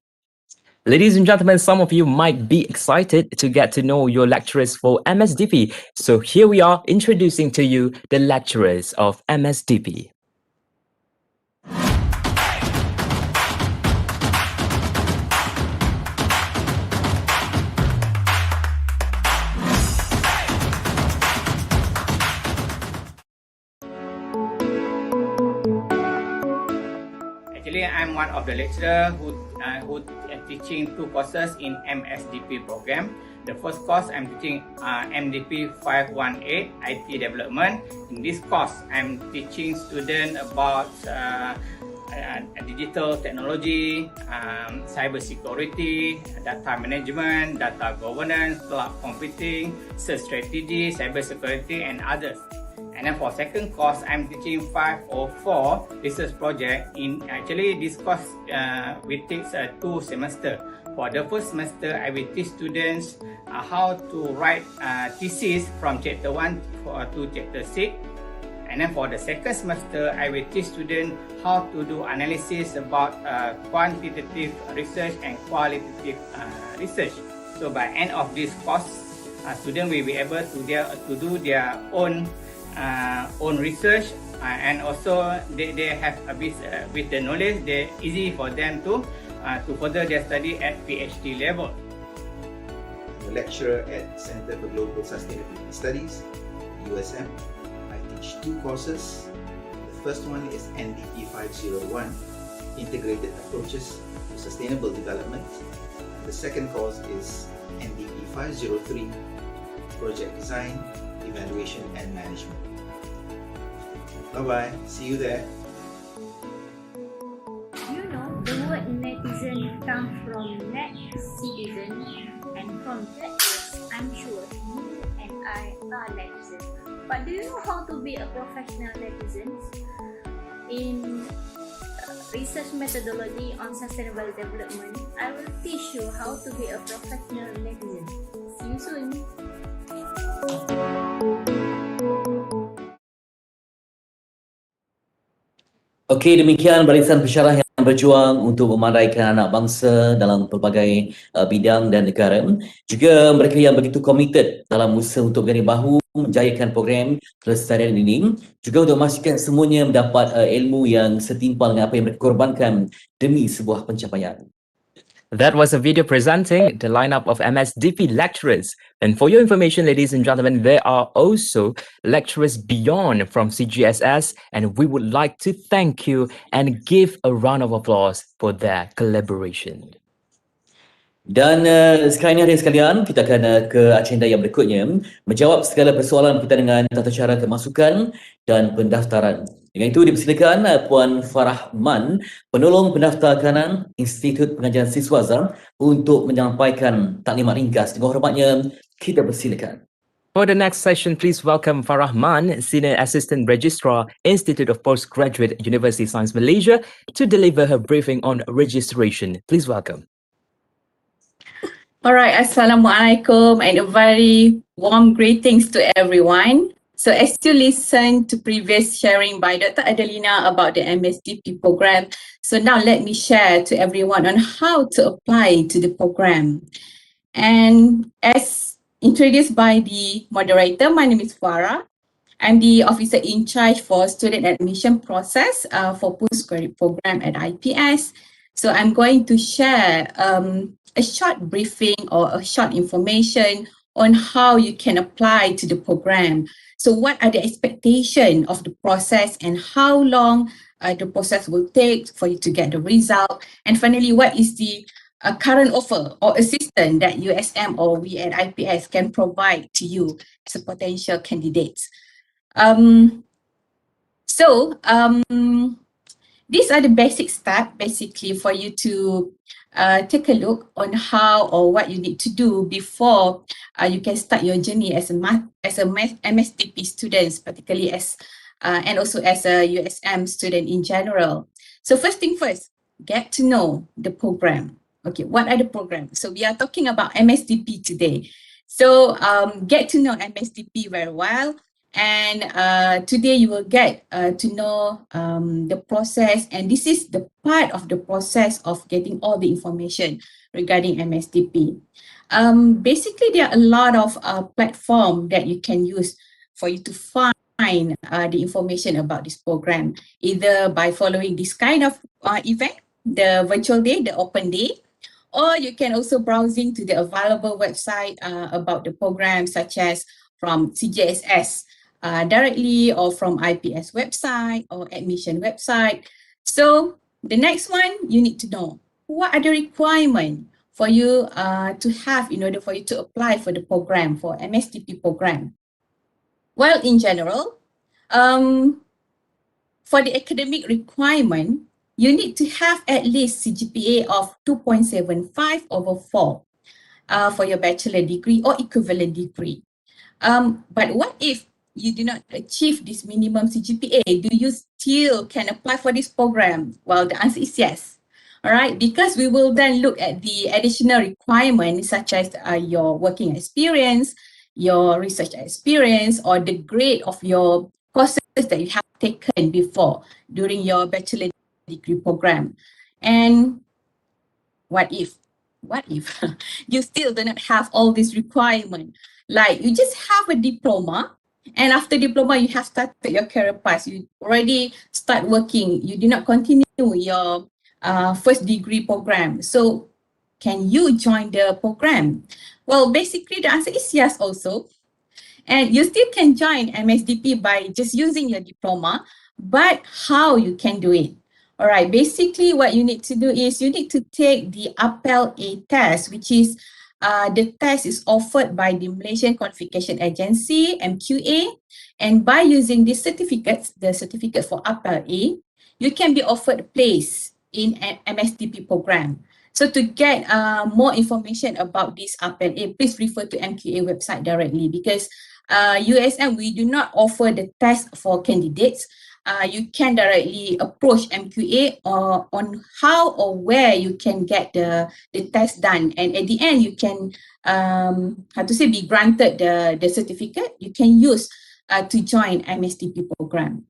Ladies and gentlemen, some of you might be excited to get to know your lecturers for MSDP. So here we are introducing to you the lecturers of MSDP. Actually, I'm one of the lecturers who teaching 2 courses in MSDP program. The first course I'm teaching MDP 518 IT development. In this course, I'm teaching students about digital technology, cyber security, data management, data governance, cloud computing, search strategy, cyber security, and others. And then for second course, I'm teaching 504 research project. Actually this course will take 2 semesters. For the first semester, I will teach students how to write thesis from chapter 1 to chapter 6. And then for the second semester, I will teach students how to do analysis about quantitative research and qualitative research. So by end of this course, students will be able to do their own research, and also they have with the knowledge, they easy for them to further their study at PhD level. I'm a lecturer at Center for Global Sustainability Studies, USM. I teach 2 courses. The first one is NDP 501, Integrated Approaches to Sustainable Development. The second course is NDP 503, Project Design, Evaluation and Management. Bye-bye. See you there. You know, the word netizen comes from net citizen, and from that word, I'm sure you and I are netizens. But do you know how to be a professional netizen? In research methodology on sustainable development, I will teach you how to be a professional netizen. See you soon. Okey, demikian barisan pensyarah yang berjuang untuk memandaikan anak bangsa dalam pelbagai bidang dan negara. Juga mereka yang begitu komited dalam usaha untuk berganding bahu menjayakan program kelestarian ini, juga untuk memastikan semuanya mendapat ilmu yang setimpal dengan apa yang mereka korbankan demi sebuah pencapaian. That was a video presenting the lineup of MSDP lecturers. And for your information, ladies and gentlemen, there are also lecturers beyond from CGSS, and we would like to thank you and give a round of applause for their collaboration. Dan sekarang ini hadirin sekalian, kita akan ke agenda yang berikutnya, menjawab segala persoalan berkaitan dengan tata cara kemasukan dan pendaftaran. Dengan itu dipersilakan Puan Farah Man, penolong pendaftar kanan Institut Pengajian Siswa Azhar, untuk menyampaikan taklimat ringkas. Dengan hormatnya, kita persilakan. For the next session, please welcome Farah Man, Senior Assistant Registrar, Institute of Postgraduate University Science Malaysia, to deliver her briefing on registration. Please welcome. Alright, Assalamualaikum and a very warm greetings to everyone. So as you listen to previous sharing by Dr. Adelina about the MSDP program, so now let me share to everyone on how to apply to the program. And as introduced by the moderator, my name is Farah. I'm the officer in charge for student admission process for postgraduate program at IPS. So I'm going to share a short briefing or a short information on how you can apply to the program. So what are the expectations of the process and how long the process will take for you to get the result? And finally, what is the current offer or assistance that USM or we at IPS can provide to you as a potential candidate? These are the basic steps basically for you to take a look on how or what you need to do before you can start your journey as a MSDP student, particularly as and also as a USM student in general. So first thing first, get to know the program. Okay, what are the programs? So we are talking about MSDP today. So get to know MSDP very well. And today you will get to know the process, and this is the part of the process of getting all the information regarding MSDP. Basically, there are a lot of platforms that you can use for you to find the information about this program, either by following this kind of event, the virtual day, the open day, or you can also browsing to the available website about the program, such as from CGSS directly, or from IPS website or admission website. So the next one, you need to know what are the requirements for you to have in order for you to apply for the program, for MSDP program. Well, in general, for the academic requirement, you need to have at least CGPA of 2.75 over 4 for your bachelor degree or equivalent degree. But what if you do not achieve this minimum CGPA? Do you still can apply for this program? Well, the answer is yes. All right, because we will then look at the additional requirements such as your working experience, your research experience, or the grade of your courses that you have taken before during your bachelor degree program. And what if you still do not have all these requirements? Like you just have a diploma, and after diploma, you have started your career path. You already start working. You do not continue your first degree program. So can you join the program? Well, basically the answer is yes also. And you still can join MSDP by just using your diploma, but how you can do it? All right, basically what you need to do is you need to take the Appel A test, which is the test is offered by the Malaysian Qualification Agency, MQA, and by using these certificates, the certificate for Appel A, you can be offered a place in an MSDP program. So to get more information about this Appel A, please refer to MQA website directly, because USM, we do not offer the test for candidates. You can directly approach MQA on how or where you can get the test done, and at the end you can be granted the certificate you can use to join MSDP program.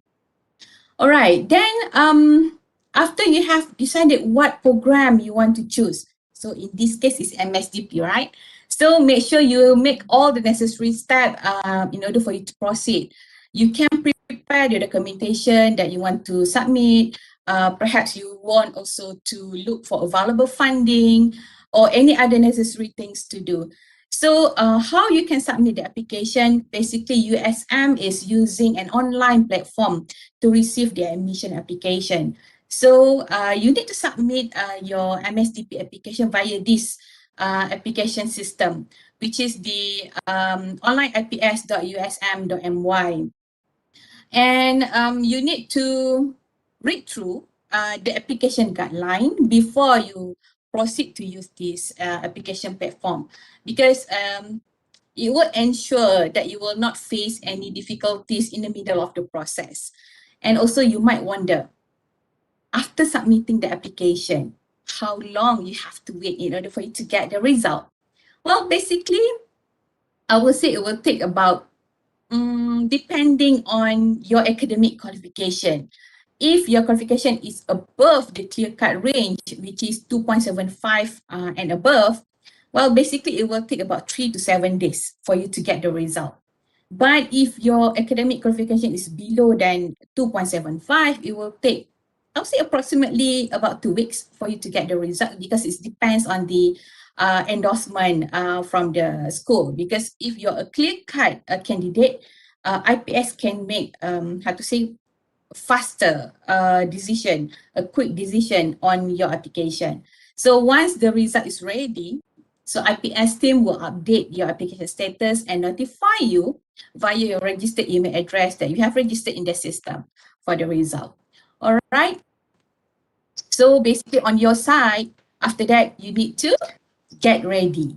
All right, then After you have decided what program you want to choose, so in this case it's MSDP, right? So make sure you make all the necessary steps in order for you to proceed. You can prepare the documentation that you want to submit. Perhaps you want also to look for available funding or any other necessary things to do. So how you can submit the application? Basically, USM is using an online platform to receive the admission application. So you need to submit your MSDP application via this application system, which is the onlineips.usm.my. And you need to read through the application guideline before you proceed to use this application platform, because it will ensure that you will not face any difficulties in the middle of the process. And also you might wonder, after submitting the application, how long you have to wait in order for you to get the result? Well, basically, I would say it will take about, depending on your academic qualification. If your qualification is above the clear-cut range, which is 2.75 and above, well, basically it will take about 3 to 7 days for you to get the result. But if your academic qualification is below than 2.75, it will take, I would say, approximately about 2 weeks for you to get the result, because it depends on the endorsement from the school. Because if you're a clear-cut candidate, IPS can make, faster decision, a quick decision on your application. So once the result is ready, so IPS team will update your application status and notify you via your registered email address that you have registered in the system for the result. All right. So basically on your side, after that, you need to get ready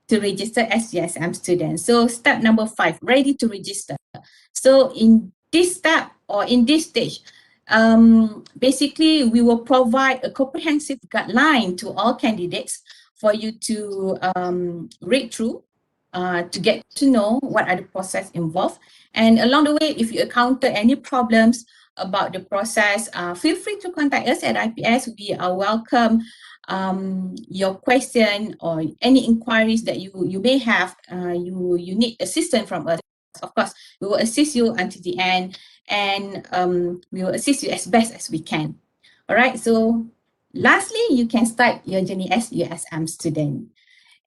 to register as USM student. So step number 5, ready to register. So in this step or in this stage, basically we will provide a comprehensive guideline to all candidates for you to read through, to get to know what are the process involved. And along the way, if you encounter any problems about the process, feel free to contact us at IPS. We are welcome your question or any inquiries that you may have. You need assistance from us. Of course, we will assist you until the end, and we will assist you as best as we can. All right, so lastly, you can start your journey as USM student.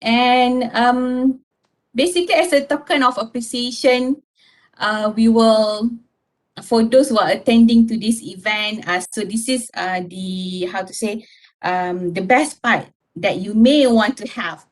And basically, as a token of appreciation, we will, for those who are attending to this event, so this is the best part that you may want to have,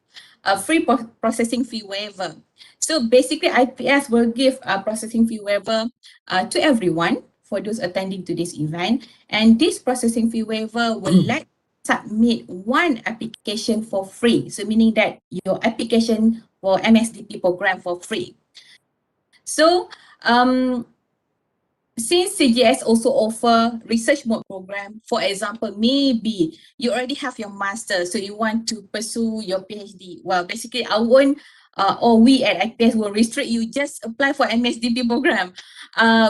a free processing fee waiver. So basically, IPS will give a processing fee waiver to everyone for those attending to this event. And this processing fee waiver will let you submit one application for free. So meaning that your application for MSDP program for free. So since CGS also offer research mode program, for example, maybe you already have your master, so you want to pursue your PhD. Well, basically, I won't, or we at IPS will restrict you, just apply for MSDP program.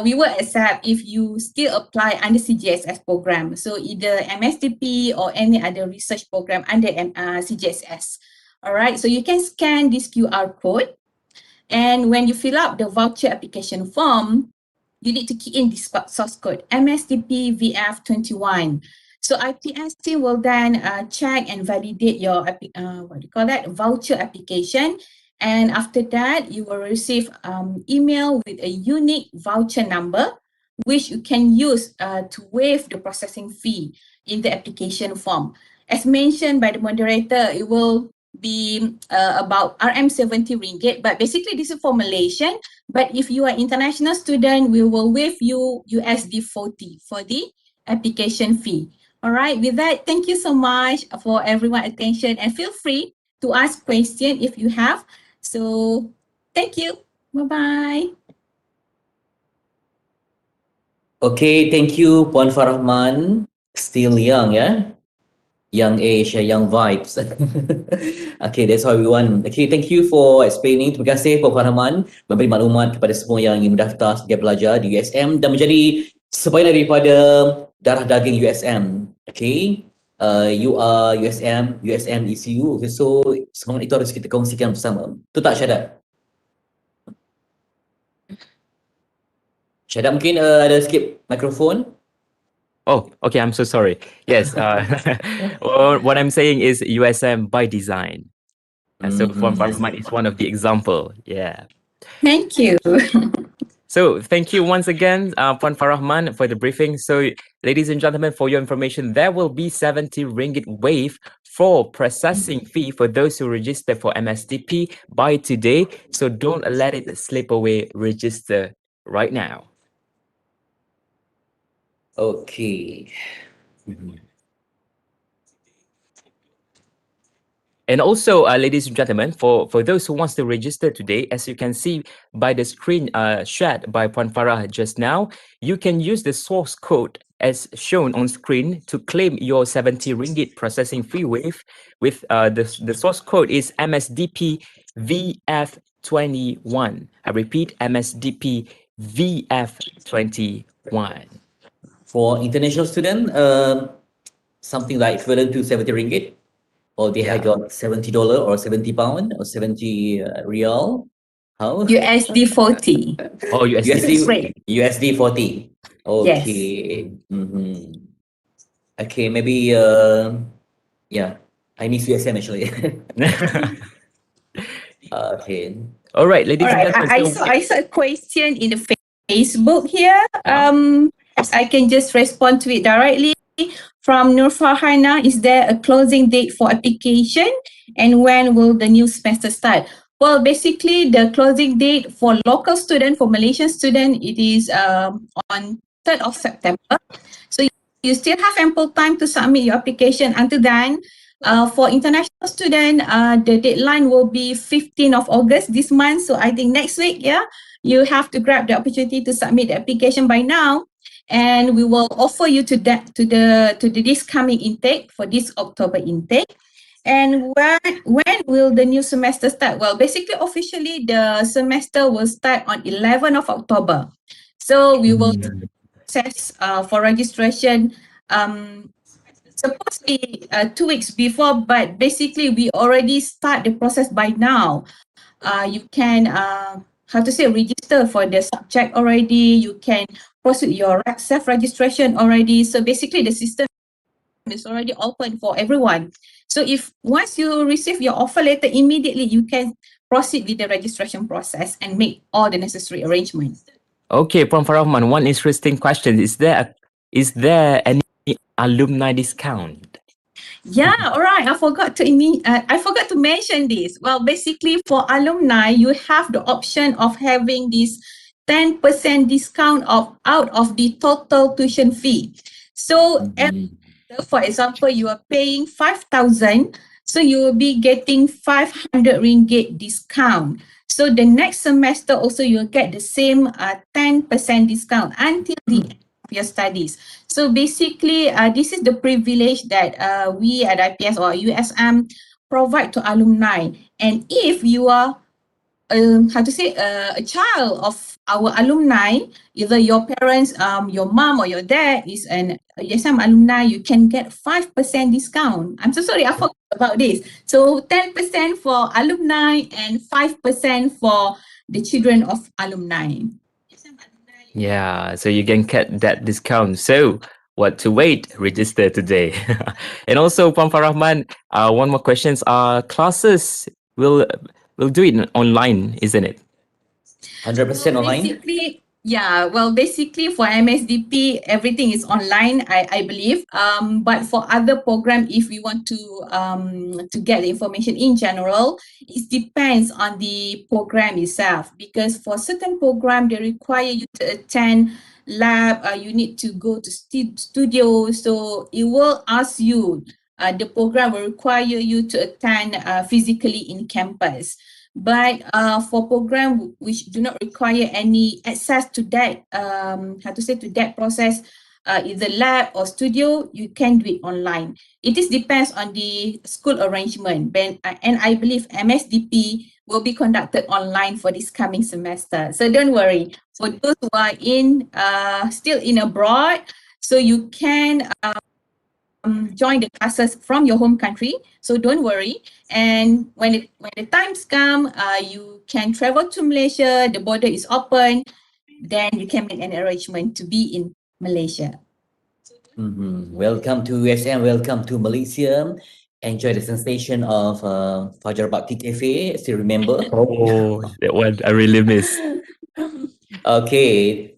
We will accept if you still apply under CGSS program. So either MSDP or any other research program under CGSS. All right, so you can scan this QR code. And when you fill out the voucher application form, you need to key in this source code, MSDP VF21. So IPS team will then check and validate your voucher application. And after that, you will receive email with a unique voucher number, which you can use to waive the processing fee in the application form. As mentioned by the moderator, it will be about RM70 ringgit, but basically this is for Malaysian. But if you are international student, we will waive you USD 40 for the application fee. All right, with that, thank you so much for everyone's attention, and feel free to ask questions if you have. So thank you. Bye-bye. Okay, thank you Puan Farahman. Still young, yeah? Young age, young vibes. Okay, that's all we want. Okay, thank you for explaining. Terima kasih Puan Farahman memberi maklumat kepada semua yang ingin mendaftar sebagai pelajar di USM dan menjadi sebahagian daripada darah daging USM. Okay. You are USM is you. Okay, so semangat itu harus kita kongsikan bersama. Betul tak Syahadat? Syahadat mungkin ada skip mikrofon. Oh, okay. I'm so sorry. Yes. What I'm saying is USM by design. And so Puan Farahman is one of the example. Yeah. Thank you. So thank you once again, Puan Farahman, for the briefing. So ladies and gentlemen, for your information, there will be 70 ringgit waive for processing fee for those who register for MSDP by today. So don't let it slip away. Register right now. Okay. And also, ladies and gentlemen, for those who wants to register today, as you can see by the screen shared by Puan Farah just now, you can use the source code as shown on screen to claim your 70 ringgit processing fee waive. With the source code is MSDP VF21. I repeat, MSDP VF21. For international student, something like equivalent to 70 ringgit. Or they have got $70 or 70 pound or 70 real. How? USD 40. Oh, USD 40. Okay. Yes. Okay, maybe yeah. I miss USM actually. Okay. All right, ladies and gentlemen. I saw a question in the Facebook here. I can just respond to it directly. From Nur Farhana, is there a closing date for application and when will the new semester start? Well, basically the closing date for local student, for Malaysian student, it is on 3rd of September. So you still have ample time to submit your application. Until then, for international student, the deadline will be 15th of August this month. So I think next week, you have to grab the opportunity to submit the application by now. And we will offer you to this coming intake for this October intake. And when will the new semester start? Well, basically, officially, the semester will start on 11th of October. So we will process for registration supposed to be 2 weeks before, but basically we already start the process by now. You can register for the subject already. You can proceed your self-registration already. So basically the system is already open for everyone. So if once you receive your offer letter, immediately you can proceed with the registration process and make all the necessary arrangements. Okay, Puan Farahman, one interesting question. Is there any alumni discount? Yeah, all right. I forgot to mention this. Well, basically for alumni, you have the option of having this 10% discount out of the total tuition fee. So, for example, you are paying 5,000, so you will be getting 500 ringgit discount. So the next semester also you'll get the same 10% discount until the end of your studies. So basically, this is the privilege that we at IPS or USM provide to alumni. And if you are a child of our alumni, either your parents, your mom or your dad is an USM alumni, you can get 5% discount. I'm so sorry, I forgot about this. So 10% for alumni and 5% for the children of alumni. Yeah, so you can get that discount. So what to wait? Register today. And also, Puan Farahman, one more question. Classes will do it online, isn't it? 100% online? Basically for MSDP, everything is online, I believe. But for other program, if we want to get the information in general, it depends on the program itself. Because for certain program, they require you to attend lab, you need to go to studio. So it will ask you, the program will require you to attend physically in campus. But for program which do not require any access to that, to that process, either lab or studio, you can do it online. It depends on the school arrangement. And I believe MSDP will be conducted online for this coming semester. So don't worry. For those who are still in abroad, So you can join the classes from your home country. So don't worry. And when the times come, you can travel to Malaysia. The border is open. Then you can make an arrangement to be in Malaysia. Welcome to USM, welcome to Malaysia. Enjoy the sensation of Fajar Bakti Cafe, still remember? Oh, that one I really miss. Okay.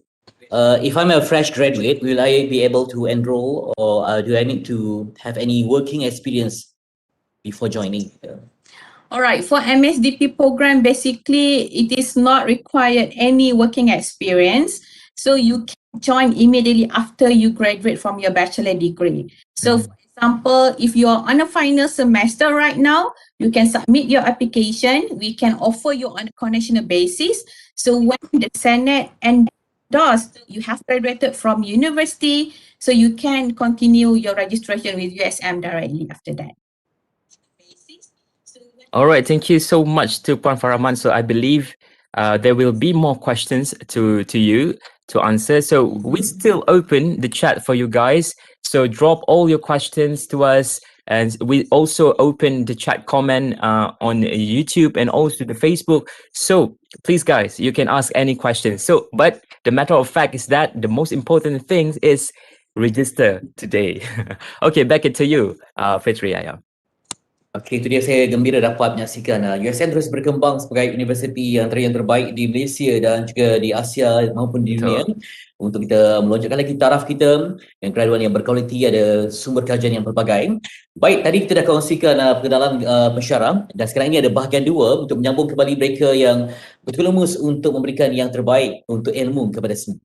If I'm a fresh graduate, will I be able to enroll, or do I need to have any working experience before joining? All right, for MSDP program, basically it is not required any working experience. So you can join immediately after you graduate from your bachelor degree. So for example, if you are on a final semester right now, you can submit your application. We can offer you on a conditional basis. So when the Senate endorsed, you have graduated from university, so you can continue your registration with USM directly after that. All right, thank you so much to Puan Faraman. So I believe there will be more questions to you to answer. So we still open the chat for you guys. So drop all your questions to us. And we also open the chat comment on YouTube and also the Facebook. So please, guys, you can ask any questions. So, but the matter of fact is that the most important thing is register today. Okay, back it to you, Fitri Ayam. Okey, itu dia, saya gembira dapat menyaksikan USM terus berkembang sebagai universiti yang terbaik di Malaysia dan juga di Asia maupun di dunia. Untuk kita melonjakkan lagi taraf kita dan graduan yang berkualiti, ada sumber kajian yang pelbagai. Baik, tadi kita dah kongsikan perkenalan pensyarah dan sekarang ini ada bahagian 2 untuk menyambung kembali mereka yang betul lemus untuk memberikan yang terbaik untuk ilmu kepada semua.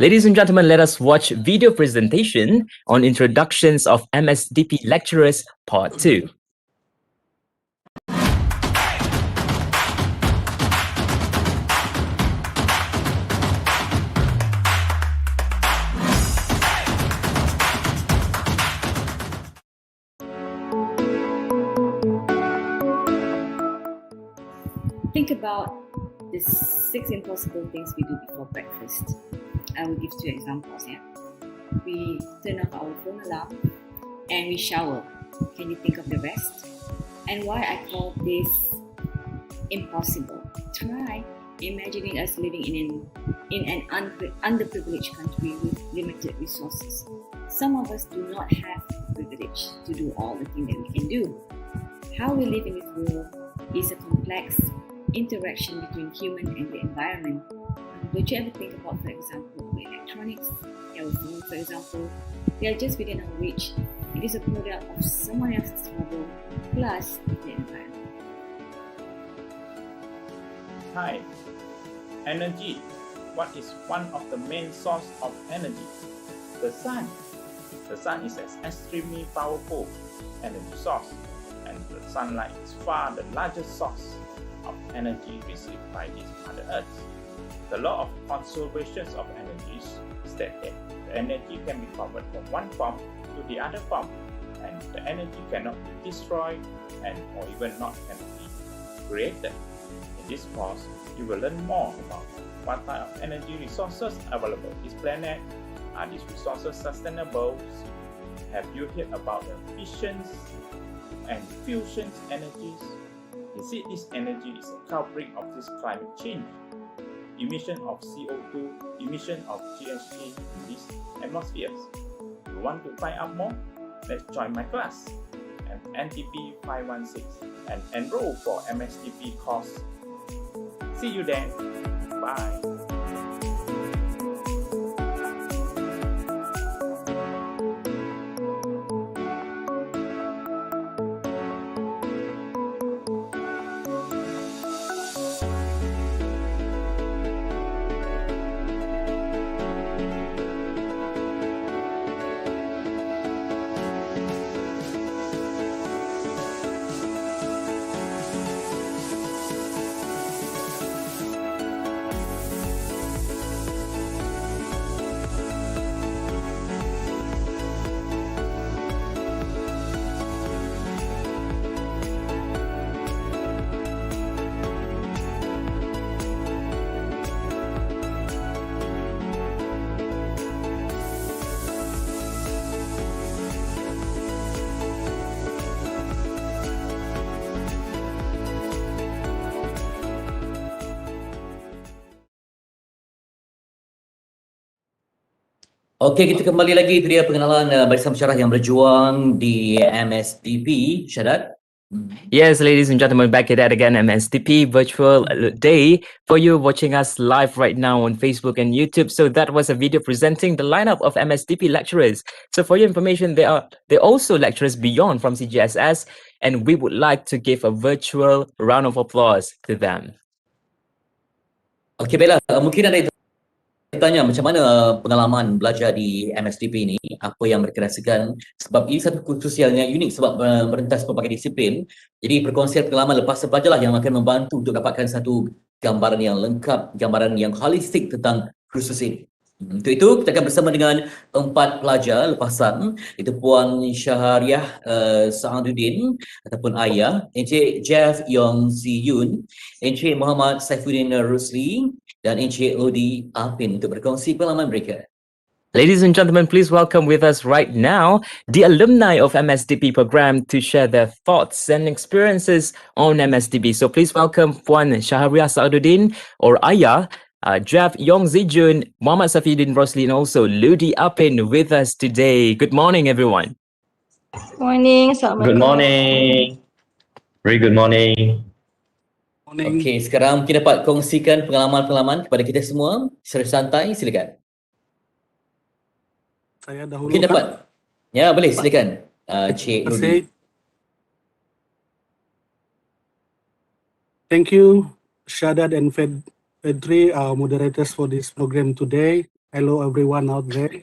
Ladies and gentlemen, let us watch video presentation on introductions of MSDP lecturers part 2. Think about the 6 impossible things we do before breakfast. I will give 2 examples. Yeah, we turn off our phone alarm and we shower. Can you think of the rest? And why I call this impossible? Try imagining us living in an underprivileged country with limited resources. Some of us do not have the privilege to do all the things that we can do. How we live in this world is a complex interaction between human and the environment. Don't you ever think about, for example, electronics, our phone, for example, they are just within our reach. It is a product of someone else's struggle plus the environment. Hi, energy. What is one of the main source of energy? The sun. The sun is an extremely powerful energy source, and the sunlight is far the largest source of energy received by this Mother Earth. The law of conservation of energy states that the energy can be converted from one form to the other form, and the energy cannot be destroyed and or even not can be created. In this course, you will learn more about what type of energy resources available on this planet. Are these resources sustainable? Have you heard about the fission and fusion energies? Is it this energy is a culprit of this climate change? Emission of CO2, emission of GHG in these atmospheres. You want to find out more? Let's join my class at NTP 516 and enroll for MSDP course. See you then. Bye. Okey, kita kembali lagi. Itu dia pengenalan barisan pensyarah yang berjuang di MSDP, Syadat. Yes, ladies and gentlemen, back at it again, MSDP Virtual Day for you watching us live right now on Facebook and YouTube. So that was a video presenting the lineup of MSDP lecturers. So for your information, there are also lecturers beyond from CGSS, and we would like to give a virtual round of applause to them. Okey, Bella, mungkin ada yang tanya macam mana pengalaman belajar di MSDP ni, apa yang mereka rasakan, sebab ini satu kursus yang unik sebab merentas pelbagai disiplin. Jadi perkongsian pengalaman lepas pelajar lah yang akan membantu untuk dapatkan satu gambaran yang lengkap, gambaran yang holistik tentang kursus ini. Untuk itu, kita akan bersama dengan 4 pelajar lepasan, itu Puan Syahriah Sa'aduddin ataupun Ayah, Encik Jeff Yong Ziyun, Encik Muhammad Saifuddin Rusli, dan Encik Odi Apin untuk berkongsi pengalaman mereka. Ladies and gentlemen, please welcome with us right now the alumni of MSDP program to share their thoughts and experiences on MSDP. So please welcome Puan Syahriah Sa'aduddin or Ayah, Jeff Yong Zijun, Muhammad Saifuddin Rosli, and also Ludi Apin with us today. Good morning, everyone. Morning. Good morning. Very good morning. Okey, sekarang mungkin dapat kongsikan pengalaman-pengalaman kepada kita semua secara santai, silakan. Saya dahulu. Mungkin dapat. Ya, boleh, silakan. Cik Ludi. Thank you, Syadat and Fedri, our moderators for this program today. Hello everyone out there.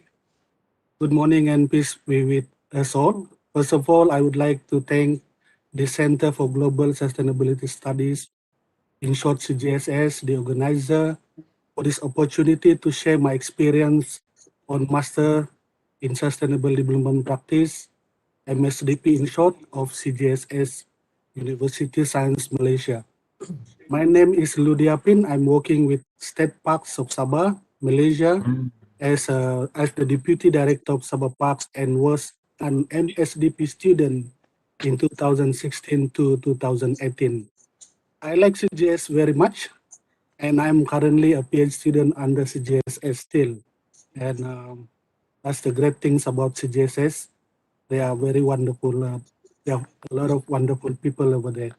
Good morning and peace be with us all. First of all, I would like to thank the Center for Global Sustainability Studies, in short CGSS, the organizer, for this opportunity to share my experience on Master in Sustainable Development Practice, MSDP in short, of CGSS, University Science Malaysia. My name is Ludi Apin. I'm working with State Parks of Sabah, Malaysia, as the Deputy Director of Sabah Parks, and was an MSDP student in 2016 to 2018. I like CGS very much, and I'm currently a PhD student under CGSS still. And that's the great things about CGSS. They are very wonderful. They have a lot of wonderful people over there.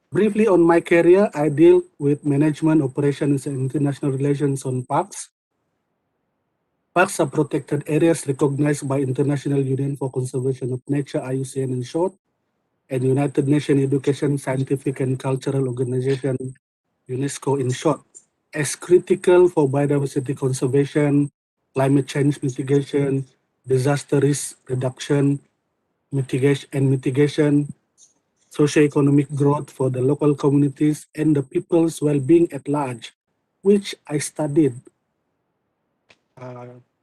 Briefly on my career, I deal with management, operations, and international relations on parks. Parks are protected areas recognized by International Union for Conservation of Nature, IUCN in short, and United Nations Education, Scientific and Cultural Organization, UNESCO in short, as critical for biodiversity conservation, climate change mitigation, disaster risk reduction, mitigation, socio-economic growth for the local communities and the people's well-being at large, which I studied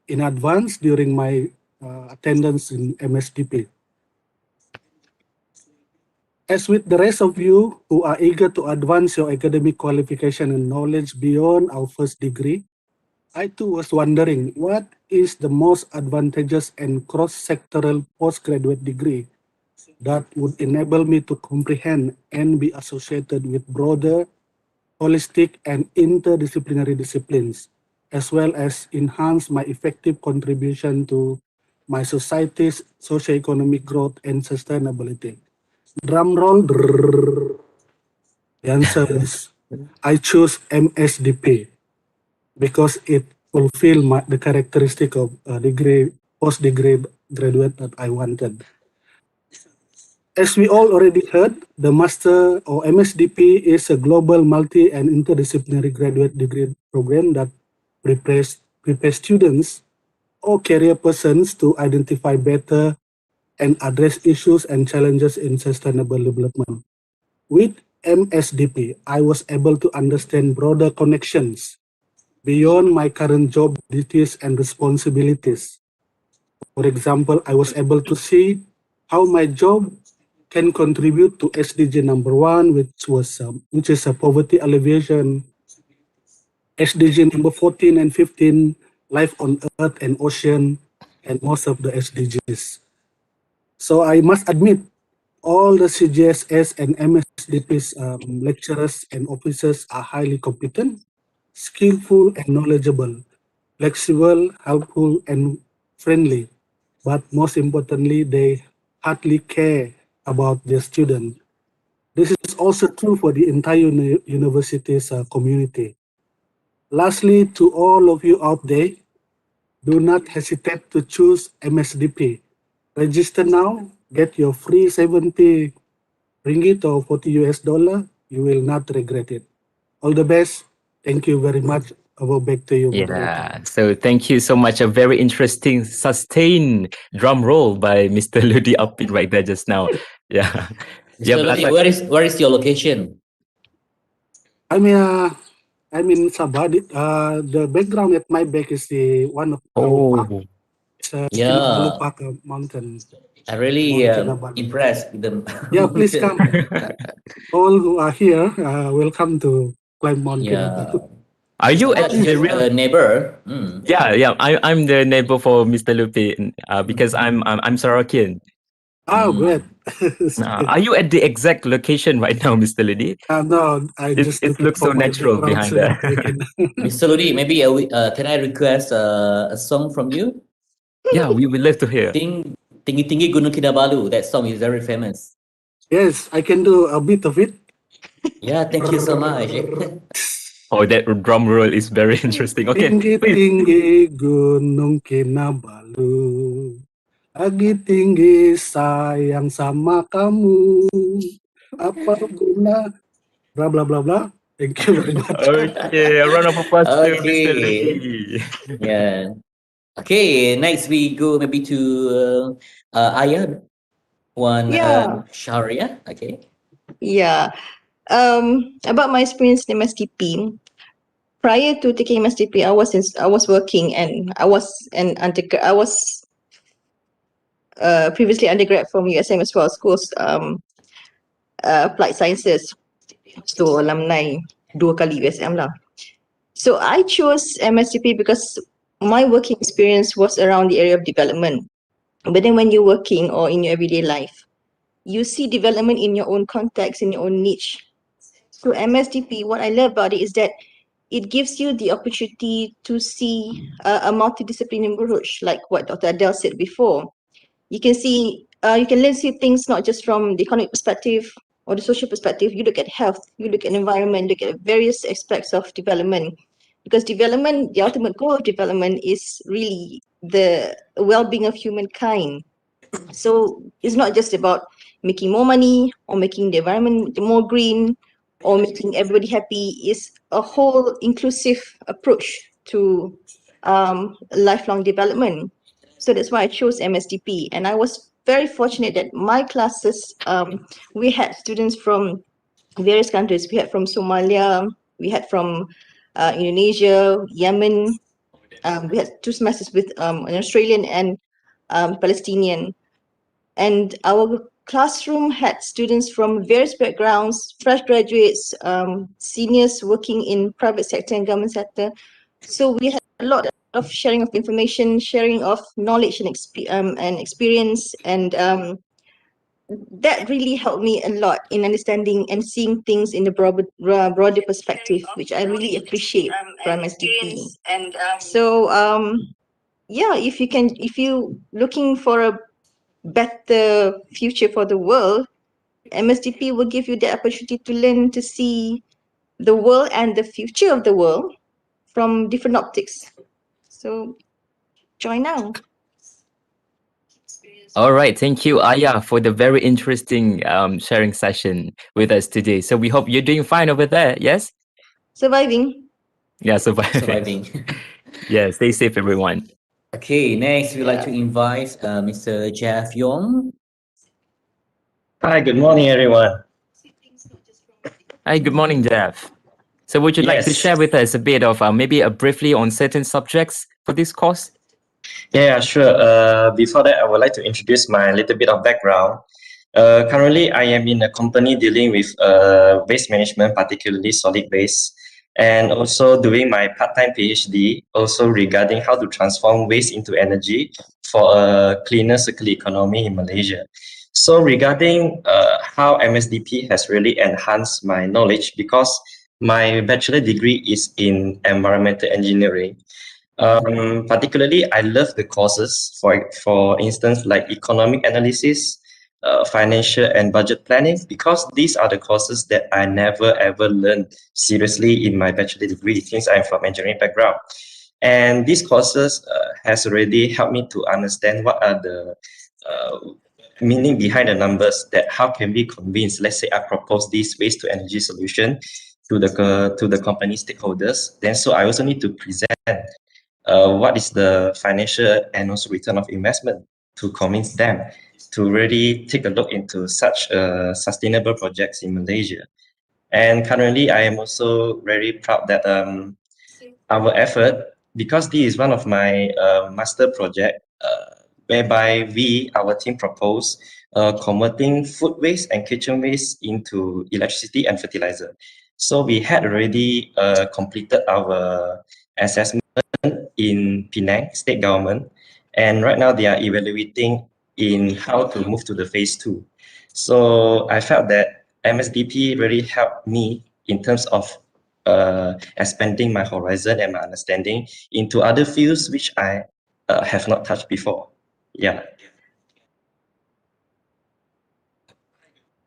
in advance during my attendance in MSDP. As with the rest of you who are eager to advance your academic qualification and knowledge beyond our first degree, I too was wondering what is the most advantageous and cross-sectoral postgraduate degree that would enable me to comprehend and be associated with broader, holistic, and interdisciplinary disciplines, as well as enhance my effective contribution to my society's socio-economic growth and sustainability. Drum roll. The answer is I choose MSDP because it fulfills the characteristic of post-degree graduate that I wanted. As we all already heard, the Master or MSDP is a global multi and interdisciplinary graduate degree program that prepares students or career persons to identify better and address issues and challenges in sustainable development. With MSDP, I was able to understand broader connections beyond my current job duties and responsibilities. For example, I was able to see how my job can contribute to SDG number 1, which is a poverty alleviation, SDG number 14 and 15, life on earth and ocean, and most of the SDGs. So I must admit, all the CGSS and MSDP's lecturers and officers are highly competent, skillful, and knowledgeable. flexible, helpful, and friendly. But most importantly, they hardly care about their students. This is also true for the entire university's community. Lastly, to all of you out there, do not hesitate to choose MSDP. Register now, get your free 70 ringgit or 40 US dollar. You will not regret it. All the best. Thank you very much. Over back to you, moderator. Yeah, so thank you so much. A very interesting, sustained drum roll by Mr. Ludi Apit right there just now. Yeah. Mr. Ludi, where is your location? I'm in Sabah. The background at my back is the one of our park. It's Yeah. Park mountain. I really Mount Kinabalu. impressed with them. Yeah, please come. All who are here, welcome to climb Mount Kinabalu. Are you Sabah actually the is real a neighbor? Yeah. I'm the neighbor for Mr. Lupi because I'm Sarakian. Oh, great. Are you at the exact location right now, Mr. Ludi? No, I just It looks so natural behind there. Mr. Ludi, maybe can I request a song from you? Yeah, we would love to hear. Tinggi-tinggi Gunung Kinabalu. That song is very famous. Yes, I can do a bit of it. Yeah, thank you so much. Oh, that drum roll is very interesting. Okay, Tinggi-tinggi Gunung Kinabalu, lagi tinggi sayang sama kamu. Apa guna? Blah blah blah blah. Thank you very much. Okay, a round of applause to Mr. Okay. Ludi. Yeah. Okay, next we go maybe to Ayah. Sharia. Okay. Yeah. About my experience in MSDP, prior to taking MSDP, I was working and I was previously undergrad from USM as well, schools applied sciences. So alumni 2 kali USM lah. So I chose MSDP because my working experience was around the area of development. But then when you're working or in your everyday life, you see development in your own context, in your own niche. So MSDP, what I love about it is that it gives you the opportunity to see a multidisciplinary approach, like what Dr. Adele said before. You can learn see things not just from the economic perspective or the social perspective. You look at health, you look at environment, look at various aspects of development. Because development, the ultimate goal of development is really the well-being of humankind. So it's not just about making more money or making the environment more green or making everybody happy. It's a whole inclusive approach to lifelong development. So that's why I chose MSDP. And I was very fortunate that my classes, we had students from various countries. We had from Somalia, we had from Indonesia, Yemen. We had 2 semesters with an Australian and Palestinian. And our classroom had students from various backgrounds, fresh graduates, seniors working in private sector and government sector. So we had a lot of sharing of information, sharing of knowledge and experience, and that really helped me a lot in understanding and seeing things in the broader perspective, which I really appreciate from MSDP. So yeah, if you looking for a better future for the world, MSDP will give you the opportunity to learn to see the world and the future of the world from different optics. So join now. All right, thank you, Ayah, for the very interesting sharing session with us today. So we hope you're doing fine over there, yes? Surviving. Yeah, surviving. Surviving. Yeah, stay safe, everyone. Okay, next we'd like to invite Mr. Jeff Yong. Hi, good morning, everyone. Hi, good morning, Jeff. So would you like to Yes. share with us a bit of maybe briefly on certain subjects for this course? Yeah, sure. Before that, I would like to introduce my little bit of background. Currently, I am in a company dealing with waste management, particularly solid waste, and also doing my part-time PhD, also regarding how to transform waste into energy for a cleaner circular economy in Malaysia. So regarding how MSDP has really enhanced my knowledge, because my bachelor degree is in environmental engineering, Particularly, I love the courses, for instance, like economic analysis, financial and budget planning, because these are the courses that I never ever learned seriously in my bachelor degree since I'm from engineering background. And these courses has already helped me to understand what are the meaning behind the numbers, that how can we convince, let's say I propose this waste to energy solution to the company stakeholders, then so I also need to present what is the financial and also return of investment to convince them to really take a look into such sustainable projects in Malaysia. And currently, I am also very proud that our effort, because this is one of my master project, whereby our team proposed converting food waste and kitchen waste into electricity and fertilizer. So we had already completed our assessment in Penang state government, and right now they are evaluating in how to move to the phase 2. So I felt that MSDP really helped me in terms of expanding my horizon and my understanding into other fields which I have not touched before. Yeah.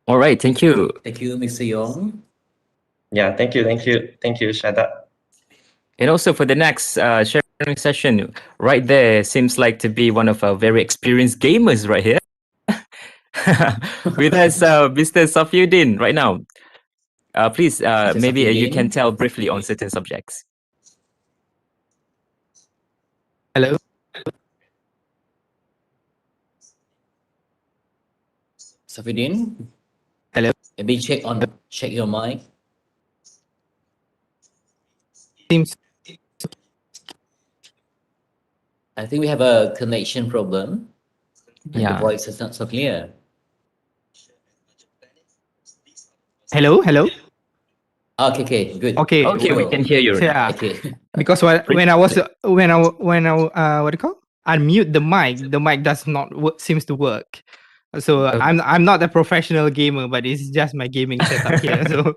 All right, thank you. Thank you, Mr. Yong. Yeah, thank you, Shadat. And also for the next sharing session, right there seems like to be one of our very experienced gamers right here. With us, Mr. Safiuddin, right now. Please, maybe you can tell briefly on certain subjects. Hello. Safiuddin. Hello. Maybe check your mic. Seems. I think we have a connection problem. Yeah. The voice is not so clear. Hello. Okay, good. Okay, we can hear you. Yeah. Okay. Because when I what do you call? Unmute the mic does not seems to work. So I'm not a professional gamer, but it's just my gaming setup here. So,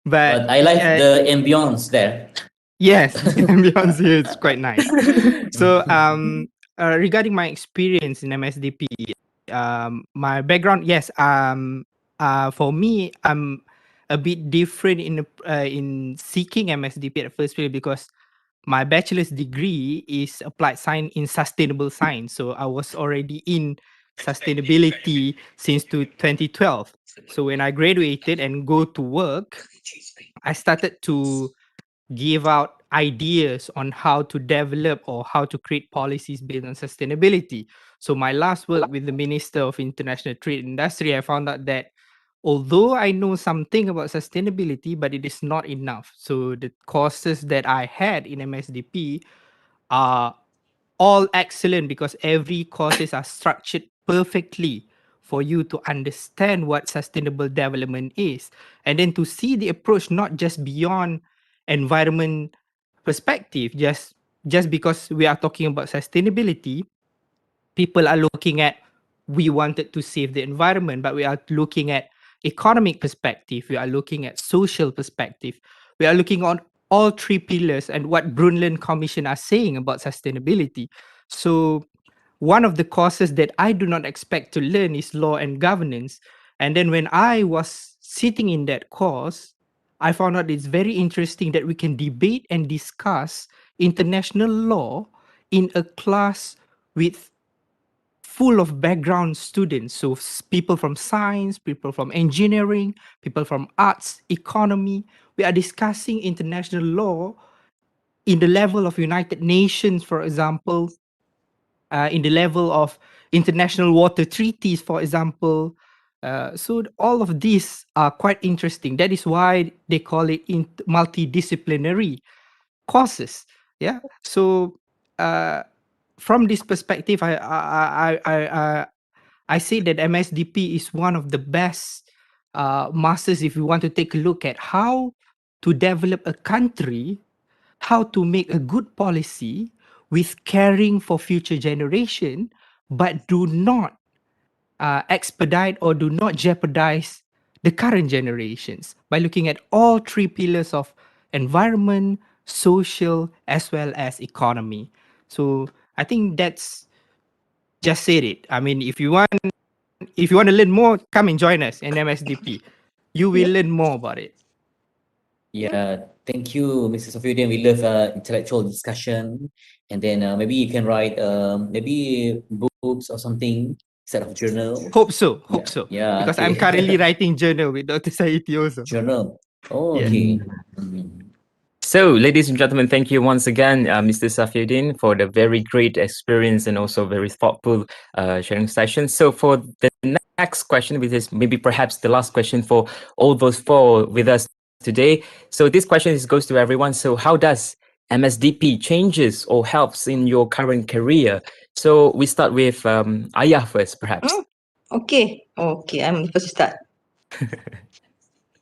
but I like the ambience there. Yes, the ambience here is quite nice. So regarding my experience in MSDP, my background, yes, for me, I'm a bit different in seeking MSDP at first place, because my bachelor's degree is applied science in sustainable science. So I was already in sustainability since 2012. So when I graduated and go to work, I started to give out ideas on how to develop or how to create policies based on sustainability. So my last work with the Minister of International Trade and Industry, I found out that although I know something about sustainability, but it is not enough. So the courses that I had in MSDP are all excellent, because every courses are structured perfectly for you to understand what sustainable development is, and then to see the approach not just beyond environment perspective. Just because we are talking about sustainability, people are looking at, we wanted to save the environment, but we are looking at economic perspective, we are looking at social perspective, we are looking on all three pillars and what Brundtland Commission are saying about sustainability. So one of the courses that I do not expect to learn is law and governance. And then when I was sitting in that course, I found out it's very interesting that we can debate and discuss international law in a class with full of background students. So people from science, people from engineering, people from arts, economy. We are discussing international law in the level of United Nations, for example, in the level of international water treaties, for example. So all of these are quite interesting. That is why they call it multidisciplinary courses. Yeah. So from this perspective, I say that MSDP is one of the best masters if you want to take a look at how to develop a country, how to make a good policy with caring for future generation, but do not expedite or do not jeopardize the current generations by looking at all three pillars of environment, social as well as economy. So I think that's just said it. I mean, if you want to learn more, come and join us in MSDP. You will learn more about it. Yeah, thank you, Mr. Safiyuddin. We love intellectual discussion, and then maybe you can write maybe books or something instead of journal. Hope so. Yeah, Because okay. I'm currently writing journal with Dr. Saiti also. Journal. Oh, Yeah. okay. So, ladies and gentlemen, thank you once again, Mr. Safiyuddin, for the very great experience and also very thoughtful sharing session. So, for the next question, which is maybe perhaps the last question for all those four with us today. So, this question goes to everyone. So, how does MSDP changes or helps in your current career? So, we start with Ayah first, perhaps. Okay, I'm the first to start.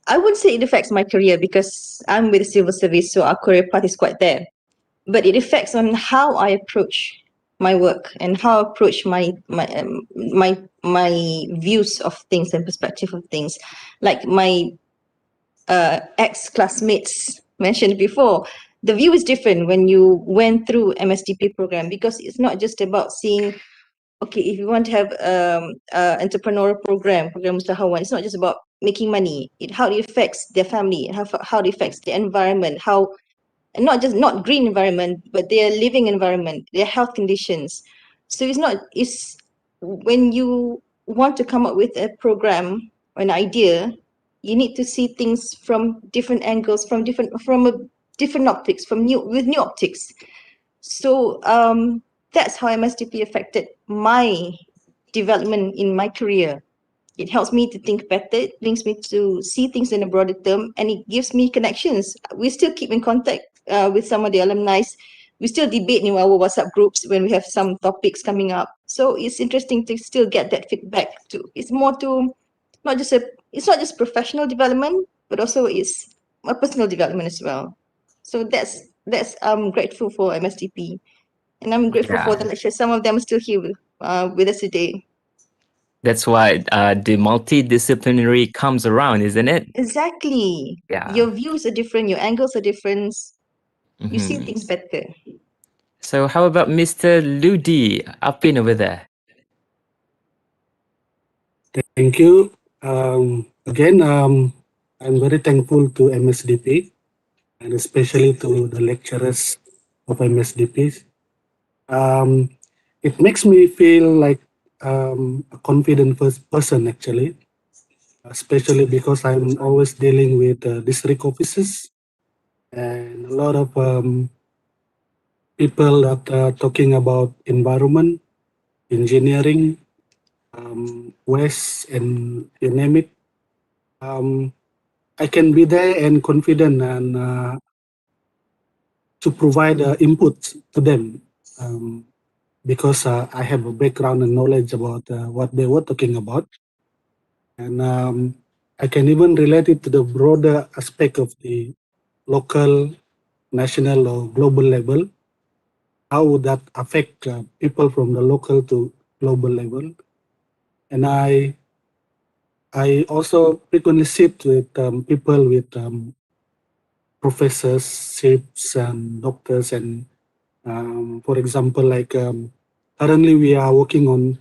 I would say it affects my career because I'm with the civil service, so our career path is quite there. But it affects on how I approach my work and how I approach my views of things and perspective of things. Like my ex-classmates mentioned before, the view is different when you went through MSDP program, because it's not just about seeing, okay, if you want to have entrepreneurial program usahawan, it's not just about making money. How it affects their family, how it affects the environment, and not green environment, but their living environment, their health conditions. So it's when you want to come up with a program or an idea, you need to see things from different angles, from different optics, with new optics. So that's how MSDP affected my development in my career. It helps me to think better, it brings me to see things in a broader term, and it gives me connections. We still keep in contact with some of the alumni. We still debate in our WhatsApp groups when we have some topics coming up. So it's interesting to still get that feedback too. It's more to it's not just professional development, but also it's a personal development as well. So that's I'm grateful for MSDP, and I'm grateful for the lecturers. Some of them are still here with us today. That's why the multidisciplinary comes around, isn't it? Exactly. Yeah. Your views are different, your angles are different. You see Mhm. things better. So, how about Mr. Ludi up in over there? Thank you. Again, I'm very thankful to MSDP and especially to the lecturers of MSDP. It makes me feel like a confident person actually, especially because I'm always dealing with district offices and a lot of people that are talking about environment, engineering, waste, and you name it. I can be there and confident and to provide input to them because I have a background and knowledge about what they were talking about. And I can even relate it to the broader aspect of the local, national, or global level. How would that affect people from the local to global level? And I also frequently sit with people with professors, chefs, and doctors. And for example, like currently we are working on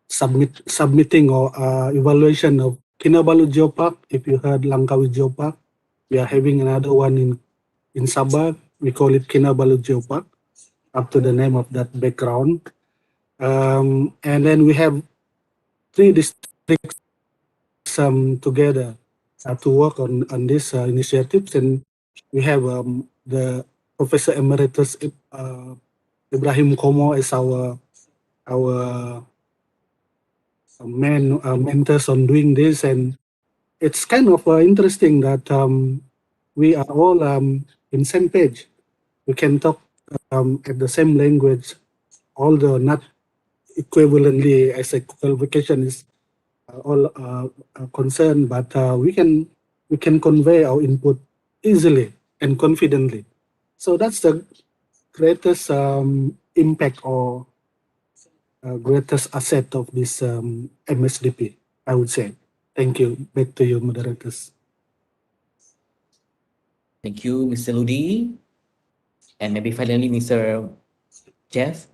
submitting or evaluation of Kinabalu Geopark. If you heard Langkawi Geopark, we are having another one in Sabah. We call it Kinabalu Geopark, up to the name of that background. And then we have 3 districts together to work on these initiatives, and we have the Professor Emeritus Ibrahim Komo as our mentors on doing this, and it's kind of interesting that we are all in same page. We can talk at the same language, although not equivalently as a qualification is all concerned, but we can convey our input easily and confidently. So that's the greatest impact or greatest asset of this MSDP, I would say. Thank you. Back to you, moderators. Thank you, Mr. Ludi. And maybe finally, Mr. Jeff.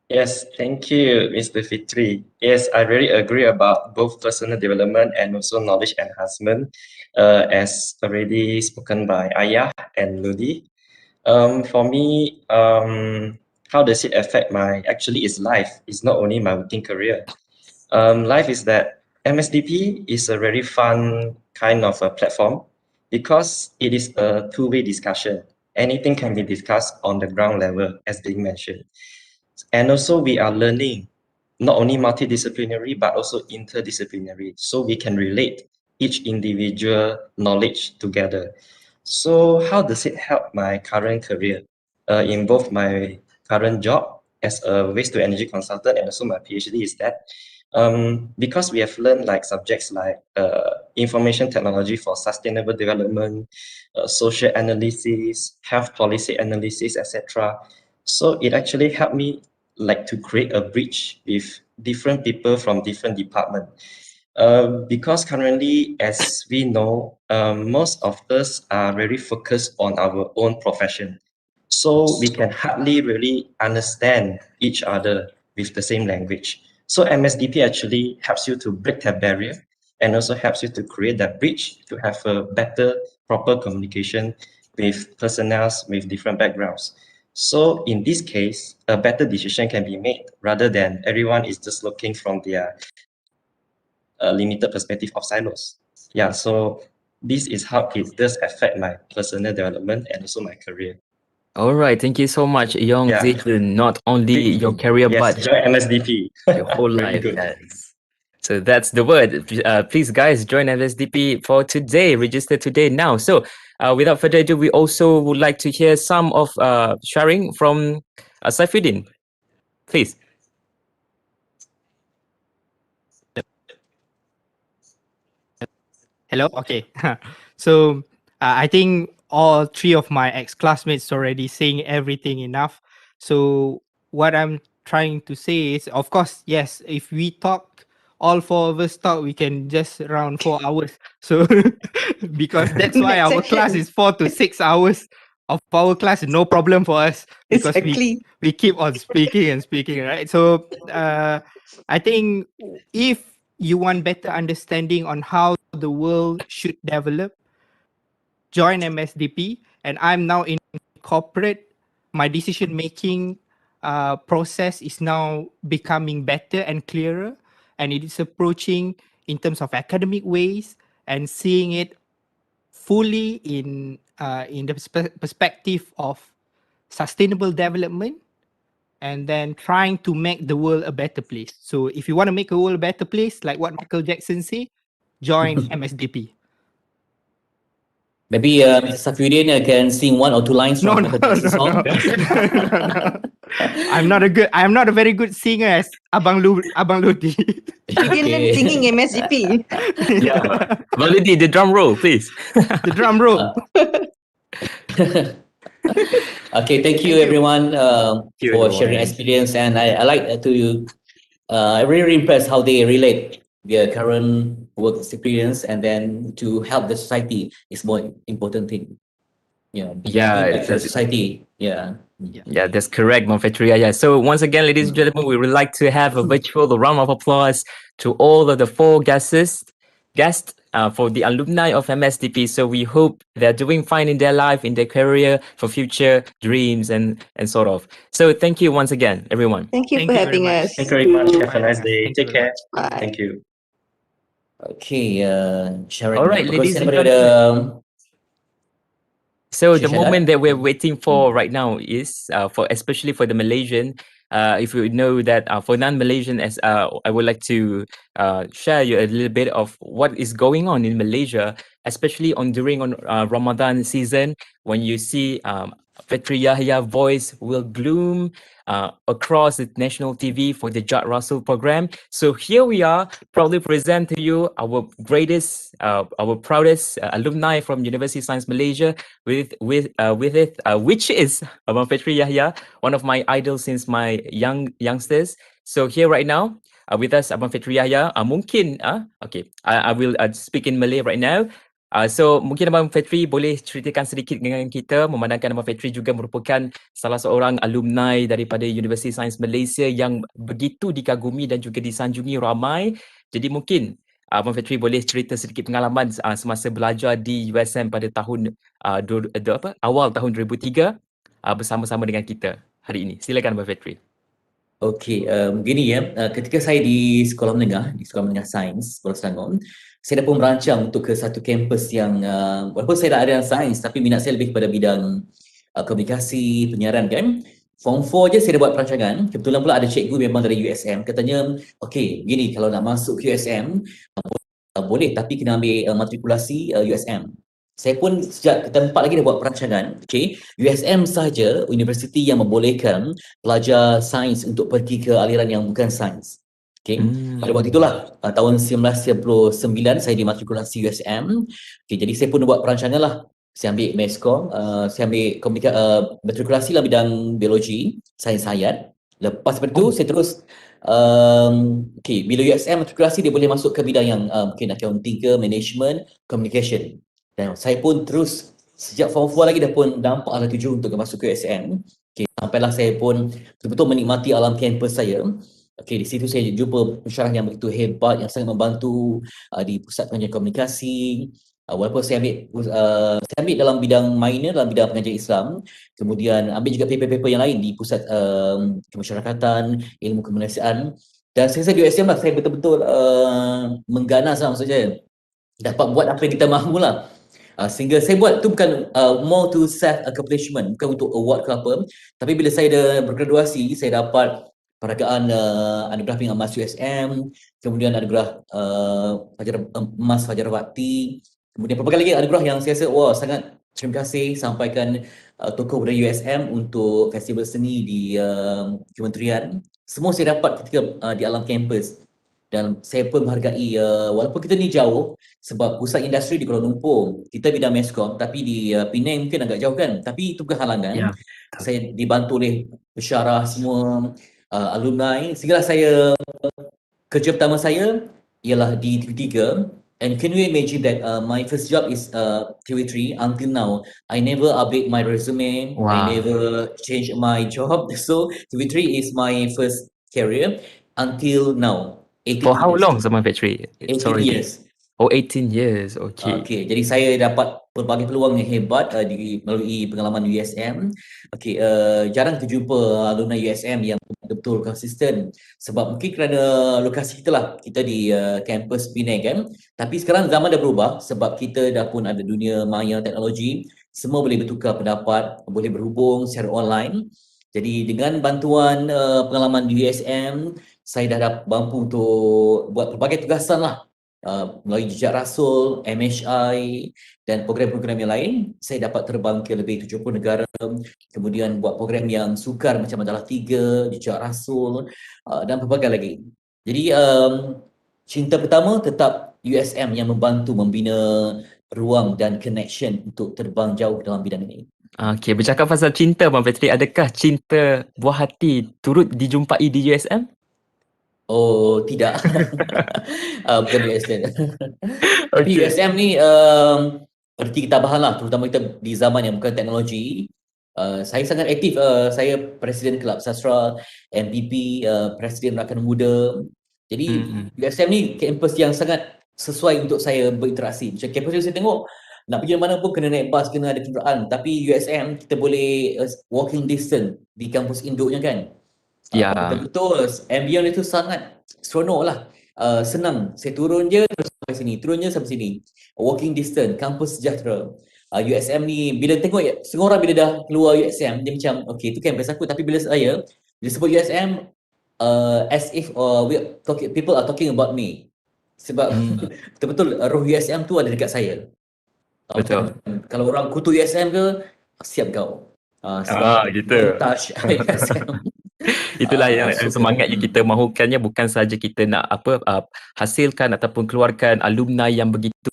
Yes, thank you, Mr. Fitri. Yes, I really agree about both personal development and also knowledge enhancement, as already spoken by Ayah and Ludi. For me, how does it affect my, actually it's life. It's not only my working career. Life is that MSDP is a very fun kind of a platform because it is a two-way discussion. Anything can be discussed on the ground level, as being mentioned. And also we are learning not only multidisciplinary, but also interdisciplinary. So we can relate each individual knowledge together. So how does it help my current career in both my current job as a waste to energy consultant and also my PhD is that because we have learned like subjects like information technology for sustainable development, social analysis, health policy analysis, etc. So it actually helped me like to create a bridge with different people from different departments. Because currently, as we know, most of us are very focused on our own profession. So we can hardly really understand each other with the same language. So MSDP actually helps you to break that barrier and also helps you to create that bridge to have a better, proper communication with personnel with different backgrounds. So in this case, a better decision can be made rather than everyone is just looking from their limited perspective of silos. Yeah, so this is how it does affect my personal development and also my career. All right, thank you so much, Young Yeah. Zidun. Not only your career, Yes, but join MSDP. your whole Very life. good. Yes. So that's the word. Please, guys, join MSDP for today. Register today now. So, without further ado, we also would like to hear some of sharing from Saifuddin. Please. Hello? Okay. So I think all three of my ex-classmates already saying everything enough. So what I'm trying to say is, of course, yes, if we talk, all four of us talk, we can just around 4 hours. So because that's why Next our class section. is 4 to 6 hours of our class is no problem for us because Exactly. we keep on speaking and speaking, right? So I think if you want better understanding on how the world should develop, join MSDP. And I'm now in corporate. My decision making process is now becoming better and clearer, and it is approaching in terms of academic ways and seeing it fully in the perspective of sustainable development, and then trying to make the world a better place. So if you want to make a world a better place, like what Michael Jackson say, join MSDP. Maybe Mr. Saifuddin can sing one or two lines No, from no, Michael Jackson's no, song. no. I'm not a very good singer as Abang Ludi. You can learn singing MSDP. Yeah. Validi, the drum roll, please. The drum roll. Okay, thank you everyone you, for everyone. sharing experience, and I like to I'm really impressed how they relate their current work experience and then to help the society is more important thing. Yeah, Yeah, impact the that's- society. Yeah. Yeah, that's correct, Monfetria. Yeah. So once again, ladies and gentlemen, we would like to have a virtual round of applause to all of the four guests for the alumni of MSDP. So we hope they're doing fine in their life, in their career, for future dreams and sort of. So thank you once again, everyone. Thank you for having us. Thank you very much. Have a nice day. Thank you Take very care. Bye. Thank you. Okay, Sharon. All right, apa ladies question and daripada So the Syed moment Shadat? that we're waiting for right now is for especially for the Malaysian. If you know that for non-Malaysian, as I would like to share you a little bit of what is going on in Malaysia, especially during Ramadan season when you see Fitri Yahya voice will bloom across the national TV for the Jad Rasul program. So here we are, proudly present to you our greatest, our proudest alumni from University of Science Malaysia, which is Abang Fitri Yahya, one of my idols since my youngsters. So here right now with us Abang Fitri Yahya. Mungkin okay, I will speak in Malay right now. So mungkin Abang Fetri boleh ceritakan sedikit dengan kita, memandangkan Abang Fetri juga merupakan salah seorang alumni daripada Universiti Sains Malaysia yang begitu dikagumi dan juga disanjungi ramai. Jadi mungkin Abang Fetri boleh cerita sedikit pengalaman semasa belajar di USM pada tahun awal tahun 2003 bersama-sama dengan kita hari ini. Silakan Abang Fetri. Okey, begini ya, ketika saya di sekolah menengah sains, Sekolah Selangor, saya dah pun merancang untuk ke satu kampus yang, walaupun saya dah ada sains, tapi minat saya lebih kepada bidang komunikasi, penyiaran kan. Form 4 je saya dah buat perancangan, kebetulan pula ada cikgu memang dari USM, katanya, okey, begini, kalau nak masuk ke USM, boleh, tapi kena ambil matrikulasi USM. Saya pun sejak tempat lagi dah buat perancangan. Okay, USM sahaja universiti yang membolehkan pelajar sains untuk pergi ke aliran yang bukan sains. Okay, pada waktu itulah tahun 1999 saya dimatrikulasi USM. Okay, jadi saya pun buat perancangan lah. Saya ambil MESCOM, saya ambil matrikulasi dalam bidang biologi, sains hayat. Lepas itu saya terus okay, bila USM matrikulasi dia boleh masuk ke bidang yang mungkin accounting ke, management, communication. Dan saya pun terus sejak form 4 lagi dah pun nampaklah tuju untuk masuk ke USM. Okay, sampailah saya pun betul-betul menikmati alam kampus saya. Okay, di situ saya jumpa pensyarah yang begitu hebat yang sangat membantu di pusat pengajian komunikasi. Walaupun saya ambil dalam bidang minor, dalam bidang pengajian Islam, kemudian ambil juga paper-paper yang lain di pusat kemasyarakatan, ilmu kemanusiaan. Dan saya di USM lah, saya betul-betul mengganas lah maksudnya. Dapat buat apa yang kita mahu lah. Sehingga saya buat tu bukan more to self accomplishment, bukan untuk award ke apa, tapi bila saya dah bergraduasi, saya dapat penghargaan anugerah Pinggan Emas USM, kemudian anugerah Emas Fajar Bakti, kemudian berbagai lagi anugerah yang saya rasa wah sangat terima kasih sampaikan tokoh budaya USM untuk festival seni di kementerian. Semua saya dapat ketika di alam kampus. Dan saya pun menghargai walaupun kita ni jauh sebab pusat industri di Kuala Lumpur, kita bidang MESCOM, tapi di Penang mungkin agak jauh kan, tapi itu bukan halangan. Ya. Saya dibantu oleh pensyarah semua, alumni, sehingga saya kerja pertama saya ialah di TV3. And can you imagine that my first job is TV3 until now I never update my resume. Wow. I never change my job, so TV3 is my first career until now. For how long Zaman Fetri? 18 years. Oh, 18 years. Okay. Okay, jadi saya dapat berbagai peluang yang hebat melalui pengalaman USM. Okay, jarang terjumpa alumni USM yang betul-betul konsisten sebab mungkin kerana lokasi kita lah, kita di kampus Penang kan. Tapi sekarang zaman dah berubah sebab kita dah pun ada dunia maya teknologi, semua boleh bertukar pendapat, boleh berhubung secara online. Jadi dengan bantuan pengalaman di USM, saya dah mampu untuk buat pelbagai tugasan lah melalui jejak rasul, MHI dan program-program yang lain. Saya dapat terbang ke lebih 70 negara, kemudian buat program yang sukar macam Majalah 3, jejak rasul dan pelbagai lagi. Jadi cinta pertama tetap USM yang membantu membina ruang dan connection untuk terbang jauh dalam bidang ini. Okay, bercakap pasal cinta Abang Fetri, adakah cinta buah hati turut dijumpai di USM? Oh, tidak. Bukan USM. Tapi USM ni erti ketabahan lah, terutama kita di zaman yang bukan teknologi. Saya sangat aktif, saya Presiden Kelab Sastra, MPP, Presiden Rakan Muda. Jadi USM ni kampus yang sangat sesuai untuk saya berinteraksi. Macam kampus yang saya tengok, nak pergi mana pun kena naik bas, kena ada kenderaan. Tapi USM kita boleh walking distance di kampus induknya kan. Ya. Betul, ambient itu sangat seronok lah. Senang, saya turun je sampai sini, turun je sampai sini. Walking distance, kampus sejahtera. USM ni, bila tengok semua orang bila dah keluar USM, dia macam, okay, itu kampus aku. Tapi bila sebut USM, as if people are talking about me. Sebab betul-betul roh USM tu ada dekat saya. Betul. Kalau orang kutu USM ke, siap kau. Sebab gitu. touch USM. Itulah yang semangat yang kita mahukannya, bukan saja kita nak hasilkan ataupun keluarkan alumni yang begitu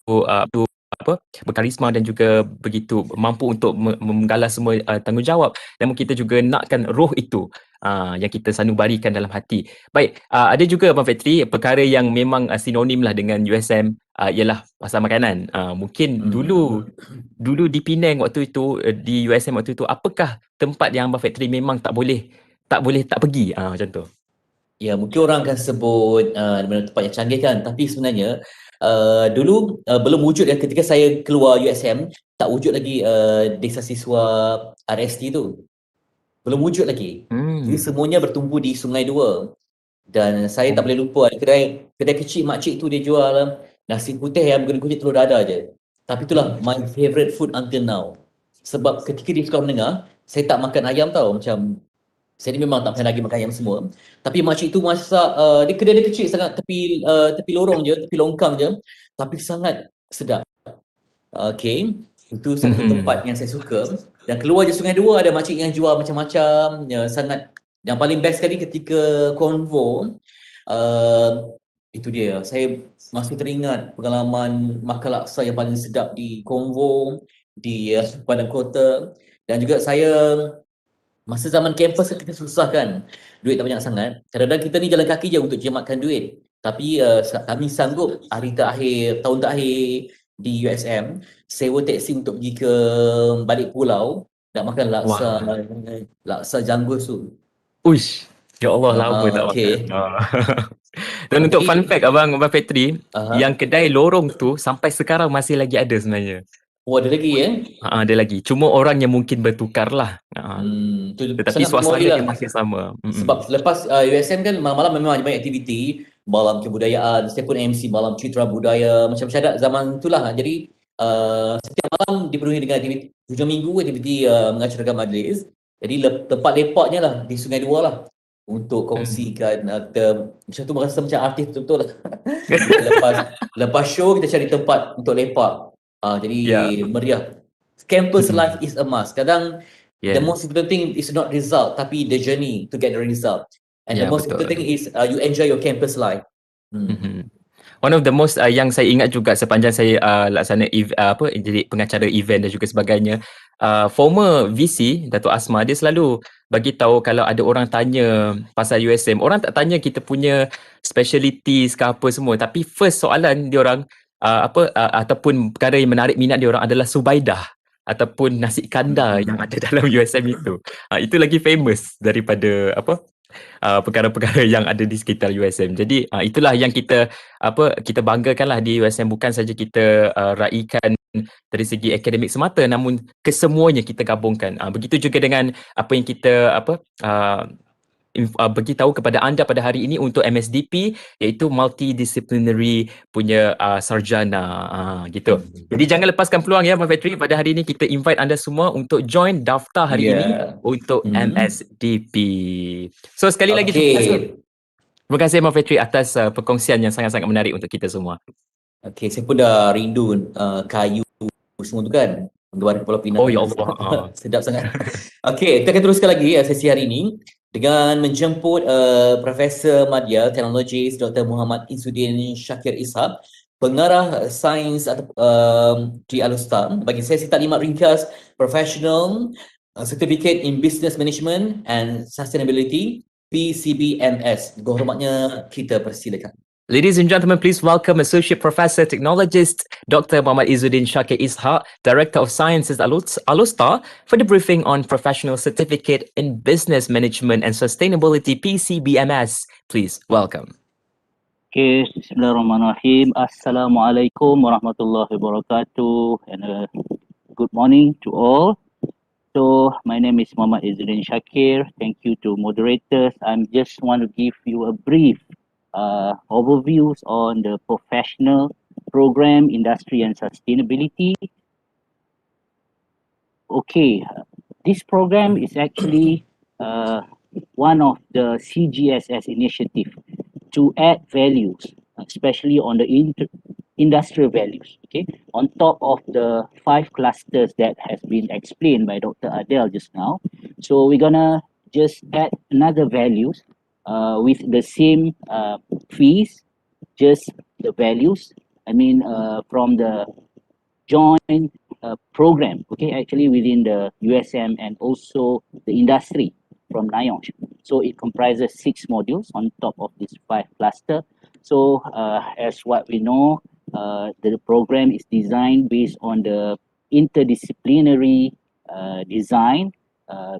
berkarisma dan juga begitu mampu untuk menggalas semua tanggungjawab, namun kita juga nakkan roh itu yang kita sanubarikan dalam hati. Baik, ada juga Abang Fetri perkara yang memang sinonim lah dengan USM, ialah pasal makanan. Mungkin dulu di Penang waktu itu, di USM waktu itu, apakah tempat yang Abang Fetri memang tak boleh tak pergi, macam tu? Ya, mungkin orang akan sebut mana tempat yang canggih kan, tapi sebenarnya dulu belum wujud ketika saya keluar USM, tak wujud lagi desa siswa RST tu. Belum wujud lagi. Jadi semuanya bertumpu di Sungai Dua. Dan saya tak boleh lupa kedai kecil makcik tu dia jual nasi putih yang berkulit telur dadar je. Tapi itulah my favourite food until now. Sebab ketika di sekolah menengah, saya tak makan ayam tau, macam saya ni memang tak pernah lagi makan ayam semua. Tapi makcik tu masak, dia kedai dia kecil sangat, tepi lorong je, tepi longkang je. Tapi sangat sedap. Okay, itu satu tempat yang saya suka. Dan keluar je Sungai Dua ada makcik yang jual macam-macam. Yang paling best sekali ketika konvo, itu dia. Saya masih teringat pengalaman makan laksa yang paling sedap di konvo, di Padang Kota. Dan juga saya masa zaman kampus kita susah kan, duit tak banyak sangat. Kadang-kadang kita ni jalan kaki je untuk jematkan duit. Tapi kami sanggup hari terakhir, tahun terakhir di USM, sewa teksi untuk pergi ke balik pulau nak makan laksa janggus tu. Uish, ya Allah, lama tak makan. Dan untuk fun fact Abang Fetri, yang kedai lorong tu sampai sekarang masih lagi ada sebenarnya. Oh, ada lagi ada lagi. Cuma orangnya mungkin bertukar lah. Tetapi suasana dia masih sama. Sebab lepas USM kan malam-malam memang banyak aktiviti, malam kebudayaan, saya pun MC malam citra budaya, macam-macam ada zaman itulah. Jadi setiap malam dipenuhi dengan aktiviti, 7 minggu aktiviti mengacarkan majlis. Jadi tempat lepaknya lah di Sungai Dua lah untuk kongsikan kita, macam tu merasa macam artis betul-betul lah. lepas show kita cari tempat untuk lepak. Jadi meriah. Campus life is a must. Kadang the most important thing is not result, tapi the journey to get the result. And the most important thing is you enjoy your campus life. One of the most yang saya ingat juga sepanjang saya laksana jadi pengacara event dan juga sebagainya, former VC Datuk Asma, dia selalu bagi tahu kalau ada orang tanya pasal USM, orang tak tanya kita punya specialities ke apa semua, tapi first soalan dia orang ataupun perkara yang menarik minat dia orang adalah subaidah ataupun nasi kandar yang ada dalam USM itu. Itu lagi famous daripada perkara-perkara yang ada di sekitar USM. Jadi itulah yang kita banggakanlah di USM, bukan saja kita raikan dari segi akademik semata, namun kesemuanya kita gabungkan. Begitu juga dengan apa yang kita beritahu kepada anda pada hari ini untuk MSDP, iaitu multidisciplinary punya sarjana gitu. Jadi jangan lepaskan peluang ya Abang Fetri. Pada hari ini kita invite anda semua untuk join daftar hari ini untuk MSDP. So sekali lagi terima kasih Abang Fetri atas perkongsian yang sangat-sangat menarik untuk kita semua. Okay, saya pun dah rindu kayu semua tu kan, gambar Kepala Pinang. Oh ya Allah. Sedap sangat. Okay, kita akan teruskan lagi sesi hari ini dengan menjemput Profesor Madya Teknologis Dr. Muhammad Izzuddin Syakir Ishak, pengarah sains di Alustar, bagi sesi taklimat ringkas Professional Certificate in Business Management and Sustainability PCBMS. Dengan hormatnya kita persilakan. Ladies and gentlemen, please welcome Associate Professor Technologist Dr. Muhammad Izzuddin Syakir Ishak, Director of Sciences Alustar, for the briefing on Professional Certificate in Business Management and Sustainability PCBMS. Please welcome. Okay, Bismillahirrahmanirrahim. Assalamualaikum warahmatullahi wabarakatuh, and good morning to all. So, my name is Muhammad Izzuddin Syakir. Thank you to moderators. I just want to give you a brief overviews on the professional program, industry and sustainability. Okay, this program is actually one of the CGSS initiative to add values, especially on the industrial values, okay, on top of the 5 clusters that has been explained by Dr. Adele just now. So we're gonna just add another values with the same fees, just the values. I mean, from the joint program, okay, actually within the USM and also the industry from NIOSH. So it comprises 6 modules on top of this 5 cluster. So as what we know, the program is designed based on the interdisciplinary design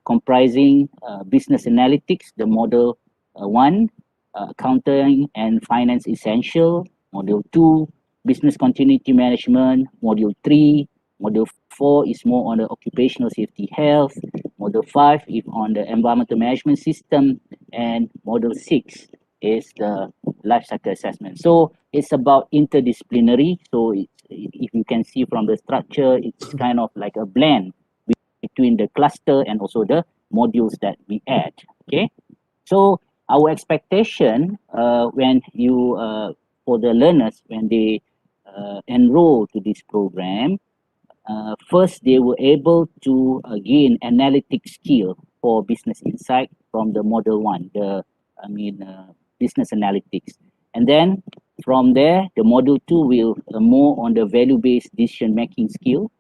comprising business analytics, the model 1, accounting and finance essential, module 2, business continuity management, module 3, module 4 is more on the occupational safety health, module 5 is on the environmental management system, and module 6 is the life cycle assessment. So it's about interdisciplinary. So if you can see from the structure, it's kind of like a blend between the cluster and also the modules that we add. Okay, so our expectation when you for the learners when they enroll to this program, first they were able to gain analytic skill for business insight from the model 1, the business analytics, and then from there the module 2 will more on the value-based decision making skill.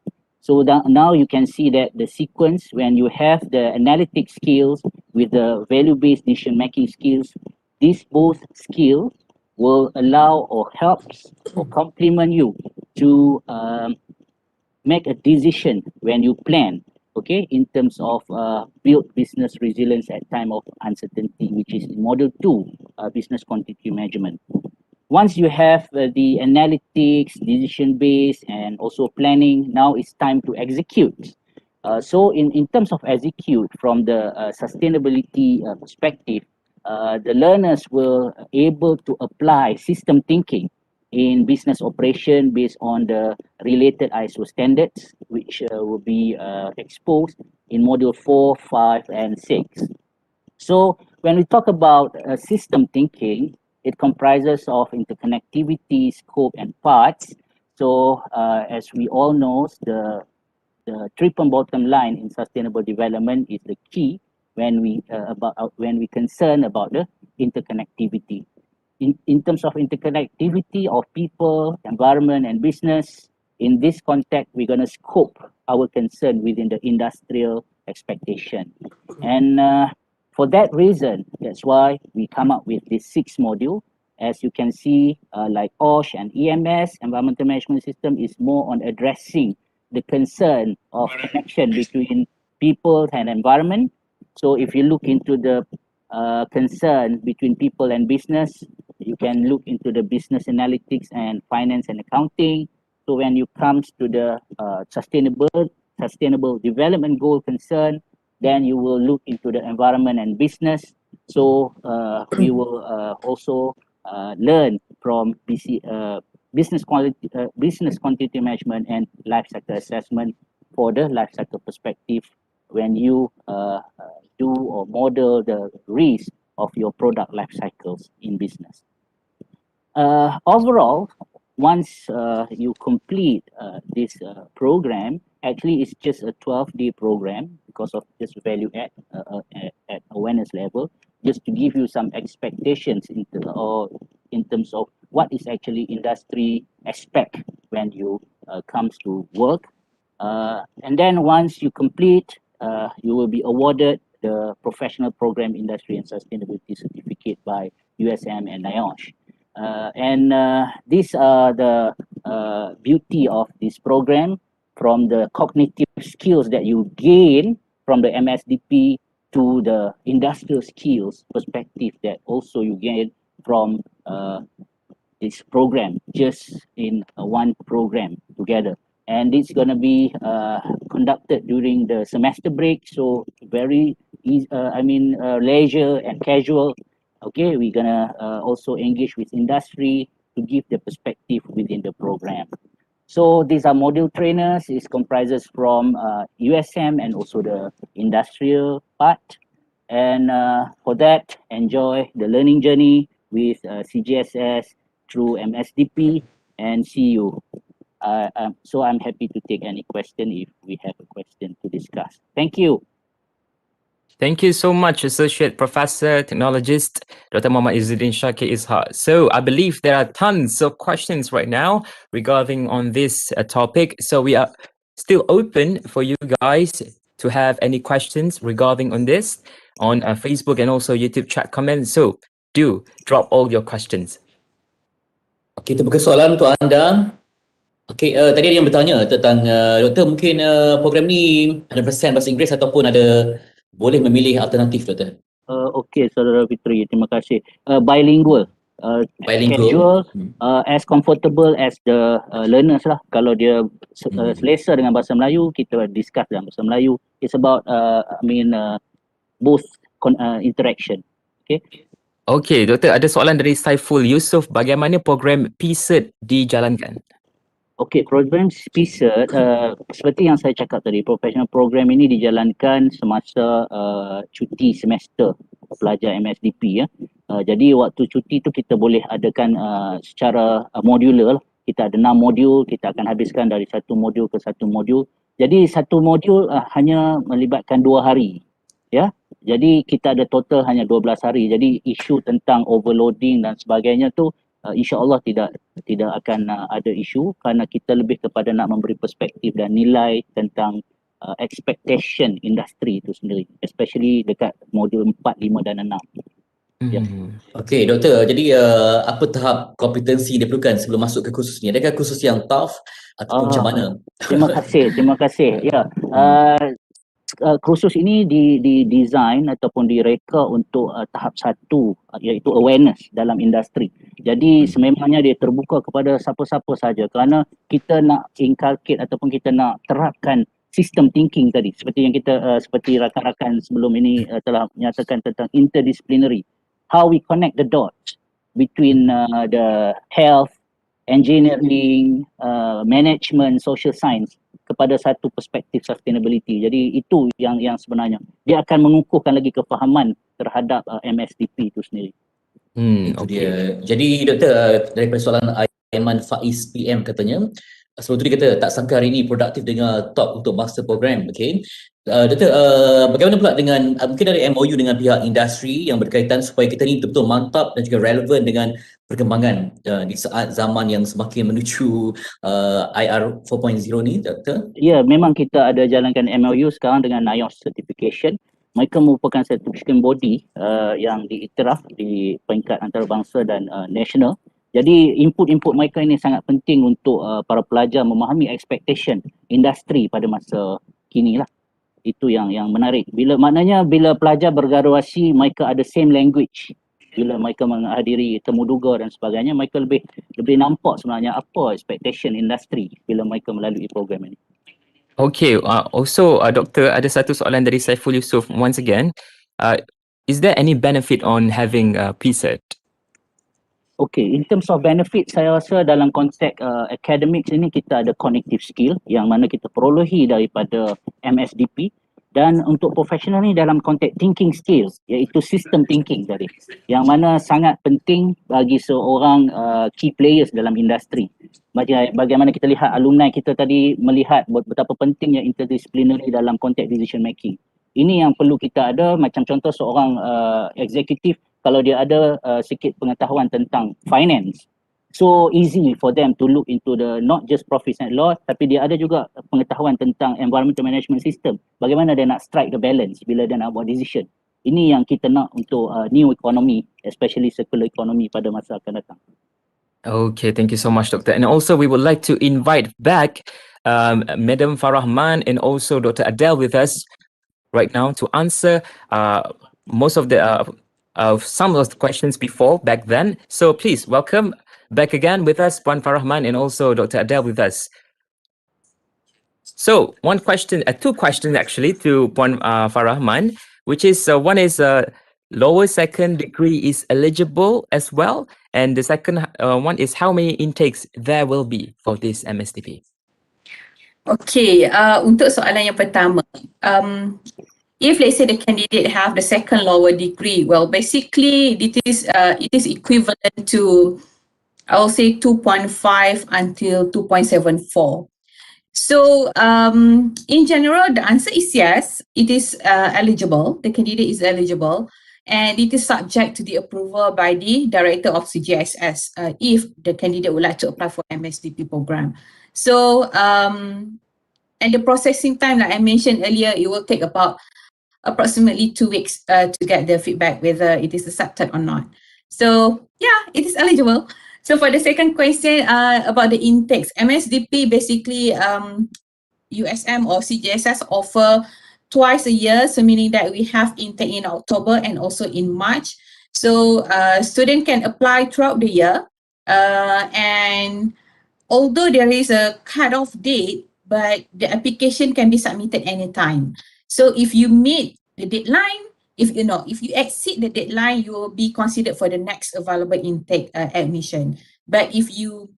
So that now you can see that the sequence when you have the analytic skills with the value-based decision making skills, these both skills will allow or helps or complement you to make a decision when you plan, okay, in terms of build business resilience at time of uncertainty, which is in module 2, business continuity management. Once you have the analytics, decision based, and also planning, now it's time to execute. So in terms of execute from the sustainability perspective, the learners will able to apply system thinking in business operation based on the related ISO standards, which will be exposed in module 4, 5, and 6. So when we talk about system thinking, it comprises of interconnectivity, scope, and parts. So as we all know, the triple bottom line in sustainable development is the key when we concern about the interconnectivity. In terms of interconnectivity of people, environment, and business, in this context, we're going to scope our concern within the industrial expectation. And for that reason, that's why we come up with this 6 module. As you can see, like OSH and EMS, environmental management system, is more on addressing the concern of connection between people and environment. So if you look into the concern between people and business, you can look into the business analytics and finance and accounting. So when you comes to the sustainable development goal concern, then you will look into the environment and business. So we will also learn from business continuity management and life cycle assessment for the life cycle perspective when you do or model the risk of your product life cycles in business. Overall, once you complete this program, actually it's just a 12-day program because of this value add at awareness level, just to give you some expectations in terms of what is actually industry expect when you comes to work. And then once you complete, you will be awarded the Professional Program Industry and Sustainability Certificate by USM and NIOSH. And these are the beauty of this program, from the cognitive skills that you gain from the MSDP to the industrial skills perspective that also you gain from this program, just in one program together. And it's going to be conducted during the semester break, so very easy, leisure and casual. Okay, we're gonna also engage with industry to give the perspective within the program. So these are module trainers. It comprises from USM and also the industrial part. And for that, enjoy the learning journey with CGSS through MSDP, and see you. So I'm happy to take any question if we have a question to discuss. Thank you. Thank you so much, Associate Professor, Technologist, Dr. Muhammad Izzuddin Shakir Ishaq. So I believe there are tons of questions right now regarding on this topic. So we are still open for you guys to have any questions regarding on this on Facebook and also YouTube chat comments. So do drop all your questions. Kita buka soalan untuk anda. Okey, tadi ada yang bertanya tentang doktor, mungkin program ni 100% bahasa Inggeris ataupun ada boleh memilih alternatif, doktor? Okey, Saudara Fitri, terima kasih. Bilingual. Casual, as comfortable as the learners lah. Kalau dia selesa dengan bahasa Melayu, kita discuss dengan bahasa Melayu. It's about, both interaction. Okay. Okey, doktor, ada soalan dari Saiful Yusof. Bagaimana program PCERT dijalankan? Okey, program PCERT, seperti yang saya cakap tadi, professional program ini dijalankan semasa cuti semester pelajar MSDP ya. Jadi waktu cuti tu kita boleh adakan secara modular lah. Kita ada 6 modul, kita akan habiskan dari satu modul ke satu modul. Jadi satu modul hanya melibatkan 2 hari. Ya. Jadi kita ada total hanya 12 hari. Jadi isu tentang overloading dan sebagainya tu insya-Allah tidak akan ada isu, kerana kita lebih kepada nak memberi perspektif dan nilai tentang expectation industri itu sendiri, especially dekat modul 4, 5 dan 6. Ya. Okey, doktor. Jadi apa tahap kompetensi diperlukan sebelum masuk ke kursus ni? Adakah kursus yang tough ataupun macam mana? Terima kasih. Ya. Kursus ini didesign ataupun direka untuk tahap 1, iaitu awareness dalam industri. Jadi sememangnya dia terbuka kepada siapa-siapa saja, kerana kita nak inculcate ataupun kita nak terapkan sistem thinking tadi, seperti yang kita seperti rakan-rakan sebelum ini telah menyatakan tentang interdisciplinary. How we connect the dots between the health, engineering, management, social science kepada satu perspektif sustainability. Jadi itu yang sebenarnya dia akan mengukuhkan lagi kefahaman terhadap MSDP itu sendiri. Itu dia. Jadi doktor, daripada soalan Aiman Faiz PM katanya, sebelum tu dia kata tak sangka hari ini produktif dengan talk untuk master program. Okey. Doktor, bagaimana pula dengan mungkin ada MOU dengan pihak industri yang berkaitan supaya kita ni betul-betul mantap dan juga relevan dengan perkembangan di saat zaman yang semakin menuju IR 4.0 ni, doktor? Ya, memang kita ada jalankan MOU sekarang dengan NIOSH certification. Mereka merupakan certification body yang diiktiraf di peringkat antarabangsa dan nasional. Jadi input-input mereka ini sangat penting untuk para pelajar memahami expectation industri pada masa kini lah. Itu yang menarik. Maknanya bila pelajar bergraduasi, mereka ada same language. Bila mereka menghadiri temu duga dan sebagainya, mereka lebih nampak sebenarnya apa expectation industri bila mereka melalui program ini. Okay, also Doktor, ada satu soalan dari Saiful Yusof once again. Is there any benefit on having PCERT? Okay, in terms of benefit, saya rasa dalam konteks academics ini kita ada cognitive skill yang mana kita perolehi daripada MSDP, dan untuk profesional ni dalam konteks thinking skills, iaitu system thinking tadi, yang mana sangat penting bagi seorang key players dalam industri. Bagaimana kita lihat alumni kita tadi melihat betapa pentingnya interdisciplinary dalam konteks decision making. Ini yang perlu kita ada, macam contoh seorang eksekutif, kalau dia ada sikit pengetahuan tentang finance, so easy for them to look into the not just profit and loss, tapi dia ada juga pengetahuan tentang environmental management system. Bagaimana dia nak strike the balance bila dia nak buat decision. Ini yang kita nak untuk new economy, especially circular economy pada masa akan datang. Okay, thank you so much, Doctor. And also we would like to invite back Madam Farahman and also Dr. Adele with us right now to answer most of the some of the questions before back then. So please welcome back again with us, Puan Farahman and also Dr. Adele with us. So one question, two questions actually to Puan Farahman, which is one is lower second degree is eligible as well, and the second one is how many intakes there will be for this MSDP. Okay, untuk soalan yang pertama, if let's say the candidate have the second lower degree, well, basically it is equivalent to, I will say 2.5 until 2.74. So in general, the answer is yes, it is eligible. The candidate is eligible and it is subject to the approval by the director of CGSS if the candidate would like to apply for MSDP program. So, and the processing time, like I mentioned earlier, it will take about approximately 2 weeks to get the feedback whether it is accepted or not. So yeah, it is eligible. So for the second question about the intakes, MSDP basically USM or CGSS offer twice a year, so meaning that we have intake in October and also in March. So student can apply throughout the year, and although there is a cut-off date, but the application can be submitted anytime. So if you meet the deadline, if you exceed the deadline, you will be considered for the next available intake admission. But if you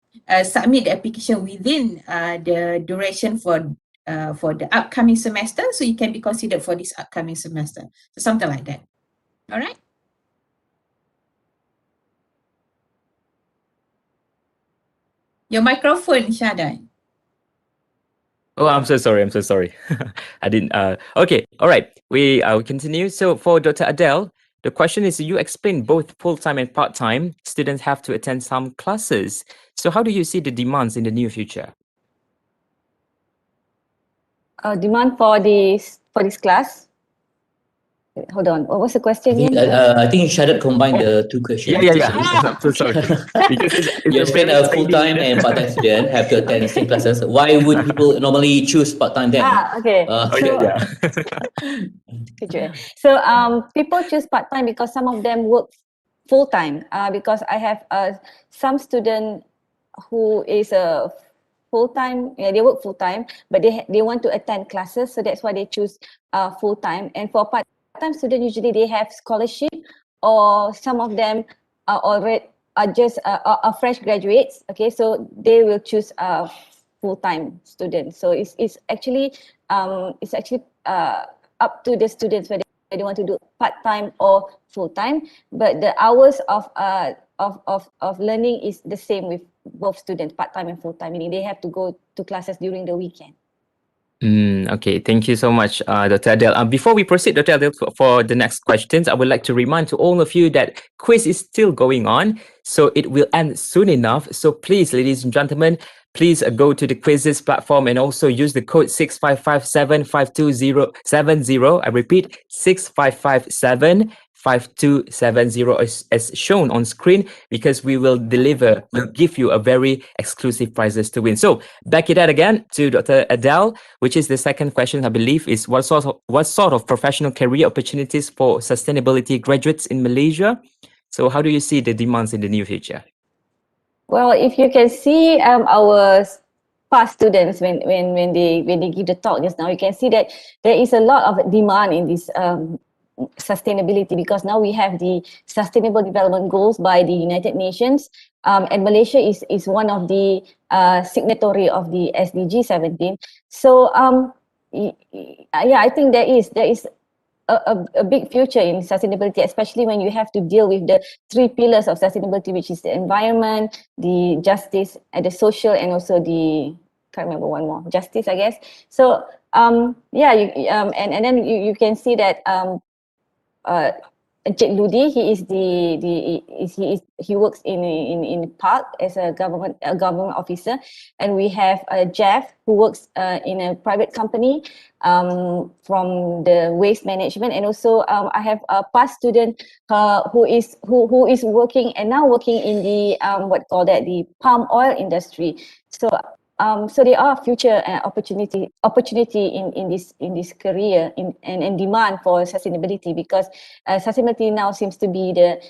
submit the application within the duration for the upcoming semester, so you can be considered for this upcoming semester. So something like that. All right. Your microphone, Shadan. Oh, I'm so sorry. I didn't. Okay. All right. We continue. So for Dr. Adele, the question is: you explained both full-time and part-time students have to attend some classes. So how do you see the demands in the near future? Demand for this class. Hold on. What was the question again? I think Shadat combined the two questions. Yeah. I'm so sorry. Because it's you explained a full-time and part-time student have to attend the same classes. Why would people normally choose part-time then? Okay. So people choose part-time because some of them work full-time. Because I have some student who is a full-time, they work full-time, but they want to attend classes, so that's why they choose full-time. And for part-time students, usually they have scholarship, or some of them are just fresh graduates. Okay, so they will choose full-time students. So it's actually up to the students whether they want to do part-time or full-time. But the hours of learning is the same with both students, part-time and full-time, meaning they have to go to classes during the weekend. Okay, thank you so much, Dr. Adele. Before we proceed, Dr. Adele, for the next questions, I would like to remind to all of you that quiz is still going on, so it will end soon enough. So please, ladies and gentlemen, please go to the quizzes platform and also use the code 65575270. I repeat, 65575270 as shown on screen, because we'll give you a very exclusive prizes to win. So back it out again to Dr. Adele, which is the second question, I believe, is what sort of professional career opportunities for sustainability graduates in Malaysia? So how do you see the demands in the near future? Well, if you can see our past students when they give the talk just now, you can see that there is a lot of demand in this sustainability, because now we have the Sustainable Development Goals by the United Nations, and Malaysia is one of the signatory of the SDG 17. So yeah, I think there is a big future in sustainability, especially when you have to deal with the 3 pillars of sustainability, which is the environment, the justice, and the social, and also the, can't remember one more, justice, I guess. So yeah, and then you can see that Encik Ludi, he works in Park as a government officer, and we have Jeff, who works in a private company from the waste management, and also I have a past student who is working and now working in the the palm oil industry. So so there are future opportunity in this career and demand for sustainability, because sustainability now seems to be the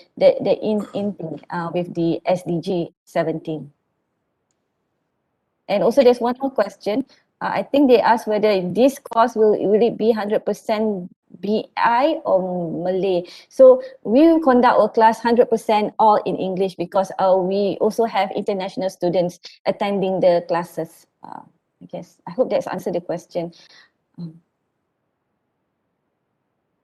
in thing with the SDG 17. And also there's one more question. I think they asked whether this course will it be 100% BI or Malay. So we will conduct our class 100% all in English, because we also have international students attending the classes. I guess, I hope that's answered the question.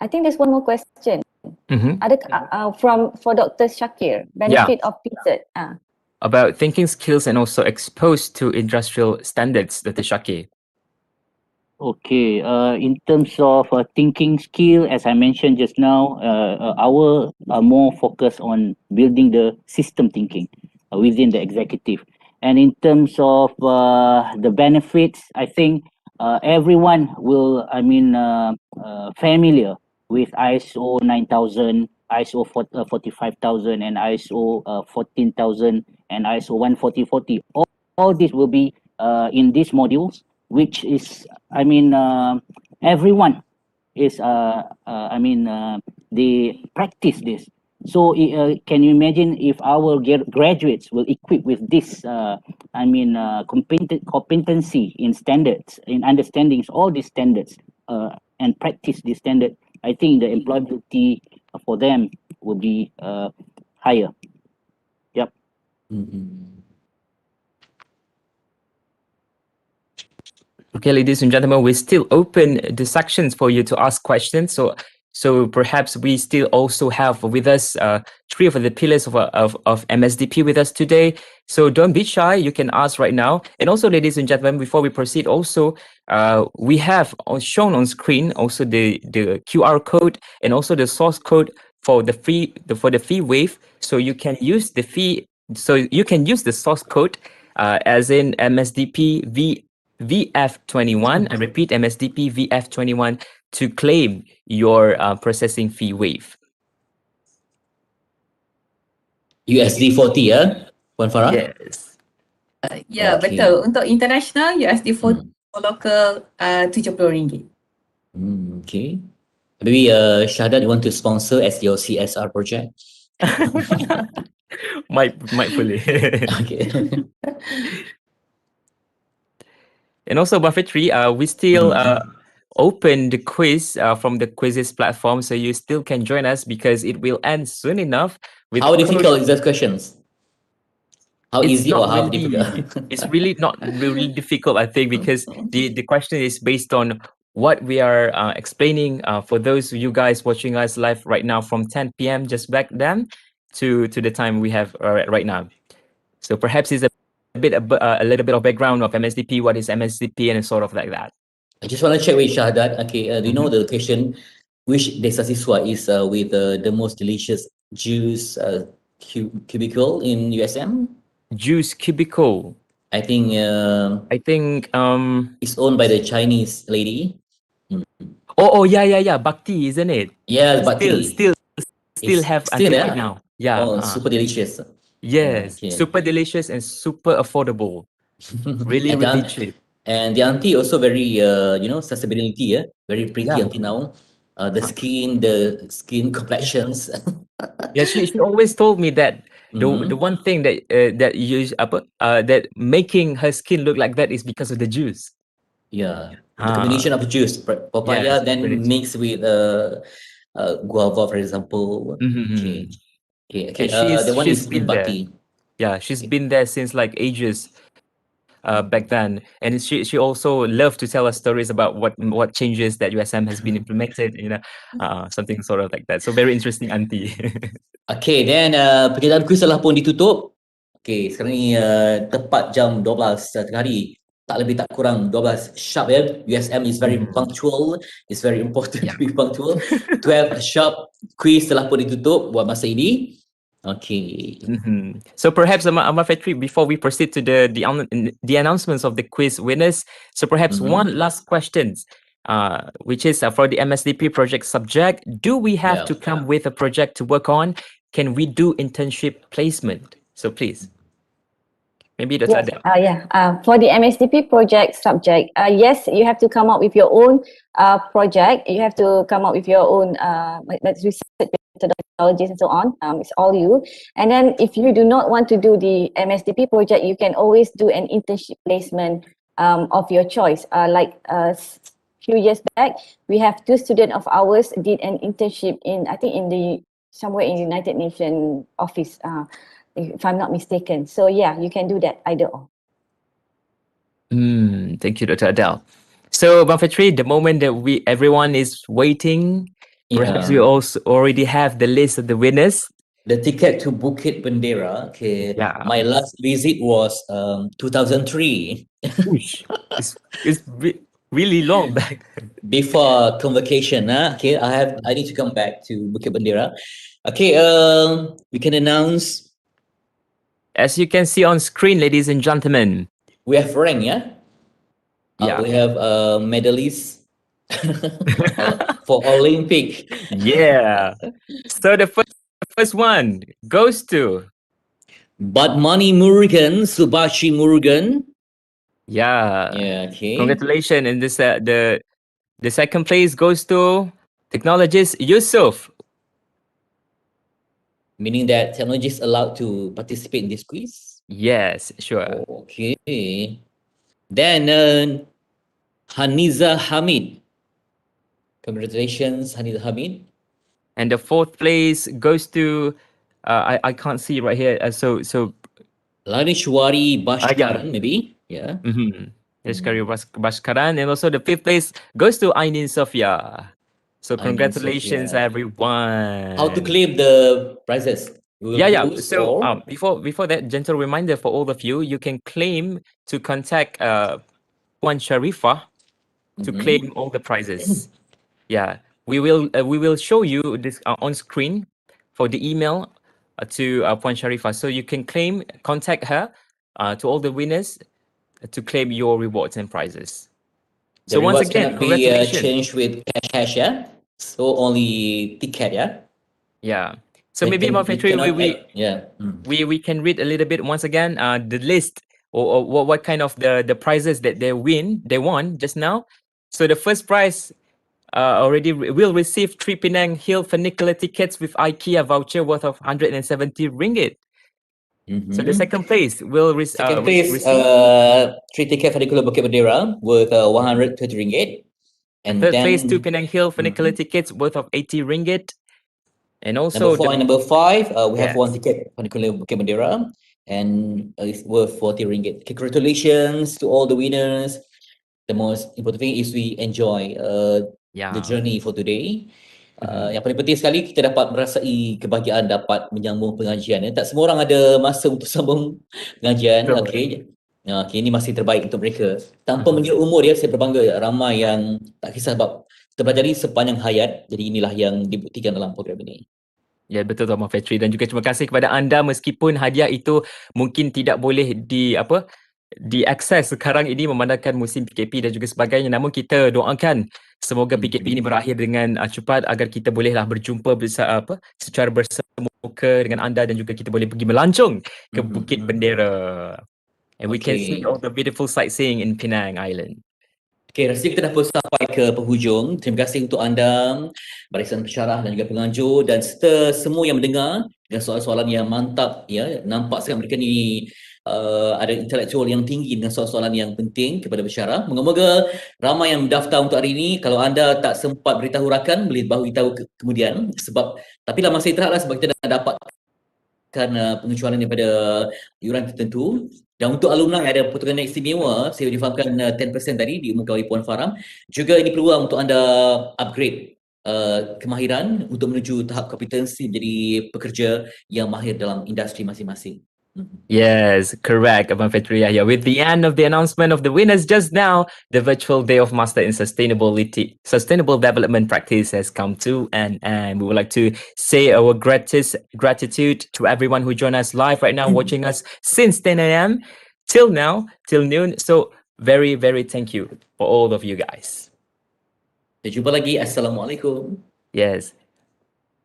I think there's one more question. For Dr. Shakir, benefit of PSET. About thinking skills and also exposed to industrial standards, Dr. Shakir. Okay, in terms of thinking skill, as I mentioned just now, our are more focused on building the system thinking within the executive. And in terms of the benefits, I think everyone will, familiar with ISO 9000, ISO 45000, and ISO 14000, and ISO 14040. All this will be in these modules, which is, everyone is, they practice this. So can you imagine if our graduates will equip with this, competency in standards, in understanding all these standards, and practice this standard, I think the employability for them will be higher. Yep. Okay, ladies and gentlemen, we still open the sections for you to ask questions. So perhaps we still also have with us three of the pillars of MSDP with us today. So don't be shy, you can ask right now. And also, ladies and gentlemen, before we proceed, also we have shown on screen also the QR code and also the source code for the fee waive. So you can use the source code as in MSDP VF21. I repeat, MSDP VF21 to claim your processing fee waive. USD 40 ya, Puan Farah? Yes. Ya, betul. Untuk international USD 40, local RM70. Okay. Maybe Shahdat, you want to sponsor as your CSR project? might fully. Okay. And also, Buffetry, we still open the quiz from the quizzes platform, so you still can join us because it will end soon enough. How difficult is those questions? How It's easy or not how really, difficult? it's really not really difficult, I think, because the question is based on what we are explaining for those of you guys watching us live right now from 10 p.m. just back then to the time we have right now. So perhaps it's a little bit of background of MSDP, what is MSDP, and sort of like that. I just want to check with Shahdat. Okay, do you know the location? Which desa siswa is with the most delicious juice cubicle in USM? Juice cubicle. I think it's owned by the Chinese lady. Oh yeah, Bhakti, isn't it? Yeah, Bhakti. Still have still right now. Yeah. Oh, super delicious. Yes, Okay. super delicious and super affordable. Really, And really cheap. And the auntie also very, sustainability, very pretty Yeah. until now. The skin complexions. Yeah, she always told me that the one thing that that making her skin look like that is because of the juice. Yeah, the combination of juice, papaya, Yes, then mixed with guava, for example. Mm-hmm. Okay. And The one she's is been there. Bhakti. Yeah, she's been there since like ages back then, and she also loved to tell us stories about what changes that USM has been implemented, something sort of like that. So very interesting, auntie. Okay, then pekerjaan kuis telah pun ditutup. Okay, sekarang ni tepat jam 12 tengah hari. Tak lebih tak kurang 12 sharp ya. USM is very punctual. It's very important to be punctual. 12 sharp, quiz telah pun ditutup buat masa ini. Okay. So perhaps Ahmad Fetri, before we proceed to the announcements of the quiz winners, so perhaps one last question, which is for the MSDP project subject. Do we have to come with a project to work on? Can we do internship placement? So please. Maybe Dr. Adele. For the MSDP project subject, yes, you have to come up with your own project. You have to come up with your own research methodologies and so on. It's all you. And then if you do not want to do the MSDP project, you can always do an internship placement of your choice. Like a few years back, we have 2 students of ours did an internship somewhere in the United Nations office. If I'm not mistaken. So yeah, you can do that either or. Thank you, Dr. Adele. So, Bang Fetri, the moment that everyone is waiting, perhaps we also already have the list of the winners. The ticket to Bukit Bendera. Okay. Yeah. My last visit was 2003. really long back. Before convocation, okay, I need to come back to Bukit Bendera. Okay, we can announce. As you can see on screen, ladies and gentlemen, we have rank, yeah? Yeah. We have medalists for Olympic. Yeah. So the first one goes to Badmani Murugan, Subashi Murugan. Yeah. Yeah, okay. Congratulations. And this the second place goes to technologist Yusuf. Meaning that technologists allowed to participate in this quiz? Yes, sure. Okay. Then Haniza Hamid. Congratulations, Haniza Hamid. And the fourth place goes to I can't see right here. So Lanishwari Bashkaran, maybe. Yeah. Lanishwari Bashkaran. And also the fifth place goes to Ainin Sofia. So Ainin congratulations, Sofia. everyone. How to claim the prizes? Yeah. So before that, gentle reminder for all of you, you can claim to contact Puan Sharifah to claim all the prizes. Yeah, we will show you this on screen for the email to Puan Sharifah, so you can contact her to all the winners to claim your rewards and prizes. The So once rewards again, cannot be congratulations. changed with cash, yeah? So only ticket, yeah? Yeah. So maybe Mount Fetri, we can read a little bit once again the list or what kind of the prizes that they won just now. So the first prize already will receive 3 Penang Hill funicular tickets with IKEA voucher worth of 170 ringgit. So the second place will Second place, receive 3 ticket funicular Bukit Bendera worth 120 ringgit. And third then place 2 Penang Hill funicular tickets worth of 80 ringgit. And also number 4 and number 5, we have Yes. 1 ticket funicular Bukit Bendera and it's worth 40 ringgit. Okay, congratulations to all the winners. The most important thing is we enjoy the journey for today. Yang paling penting sekali kita dapat merasai kebahagiaan dapat menyambung pengajian. Tak semua orang ada masa untuk sambung pengajian. Betul. Okey. Okay, ini masih terbaik untuk mereka. Tanpa mengira umur ya, saya berbangga ramai yang tak kisah sebab kita pelajari sepanjang hayat. Jadi inilah yang dibuktikan dalam program ini. Ya, betul Tuan Fetri, dan juga terima kasih kepada anda meskipun hadiah itu mungkin tidak boleh diakses sekarang ini memandangkan musim PKP dan juga sebagainya, namun kita doakan semoga PKP ini berakhir dengan cepat agar kita bolehlah berjumpa secara bersemuka dengan anda dan juga kita boleh pergi melancong ke Bukit Bendera. And we can see all the beautiful sightseeing in Penang Island. Okay, rasanya kita dah pun sampai ke penghujung. Terima kasih untuk anda, barisan pensyarah dan juga penganjur dan serta semua yang mendengar dengan soalan-soalan yang mantap. Ya, nampak sekali mereka ni ada intelektual yang tinggi dengan soalan-soalan yang penting kepada pensyarah. Moga-moga ramai yang mendaftar untuk hari ini. Kalau anda tak sempat beritahu rakan, boleh beritahu kemudian. Tapi dalam masa istirahatlah sebab kita dah dapat pengecualian daripada iuran tertentu. Dan untuk alumni ada potongan istimewa, saya difahamkan 10% tadi diumumkan oleh Puan Faram. Juga ini peluang untuk anda upgrade kemahiran untuk menuju tahap kompetensi menjadi pekerja yang mahir dalam industri masing-masing. Yes, correct, Abang Fetri Yahya. With the end of the announcement of the winners just now, the virtual day of Master in Sustainable Development Practice has come to an end. We would like to say our gratitude to everyone who joined us live right now, watching us since 10 a.m. till now, till noon. So very, very thank you for all of you guys. Sampai jumpa lagi. Assalamualaikum. Yes.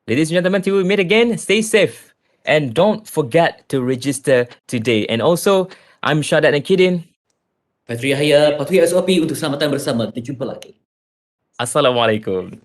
Ladies and gentlemen, till we meet again, stay safe. And don't forget to register today. And also, I'm Shadat Nakidin. Fetri Yahya, patuhi SOP untuk selamatan bersama. Kita jumpa lagi. Assalamualaikum.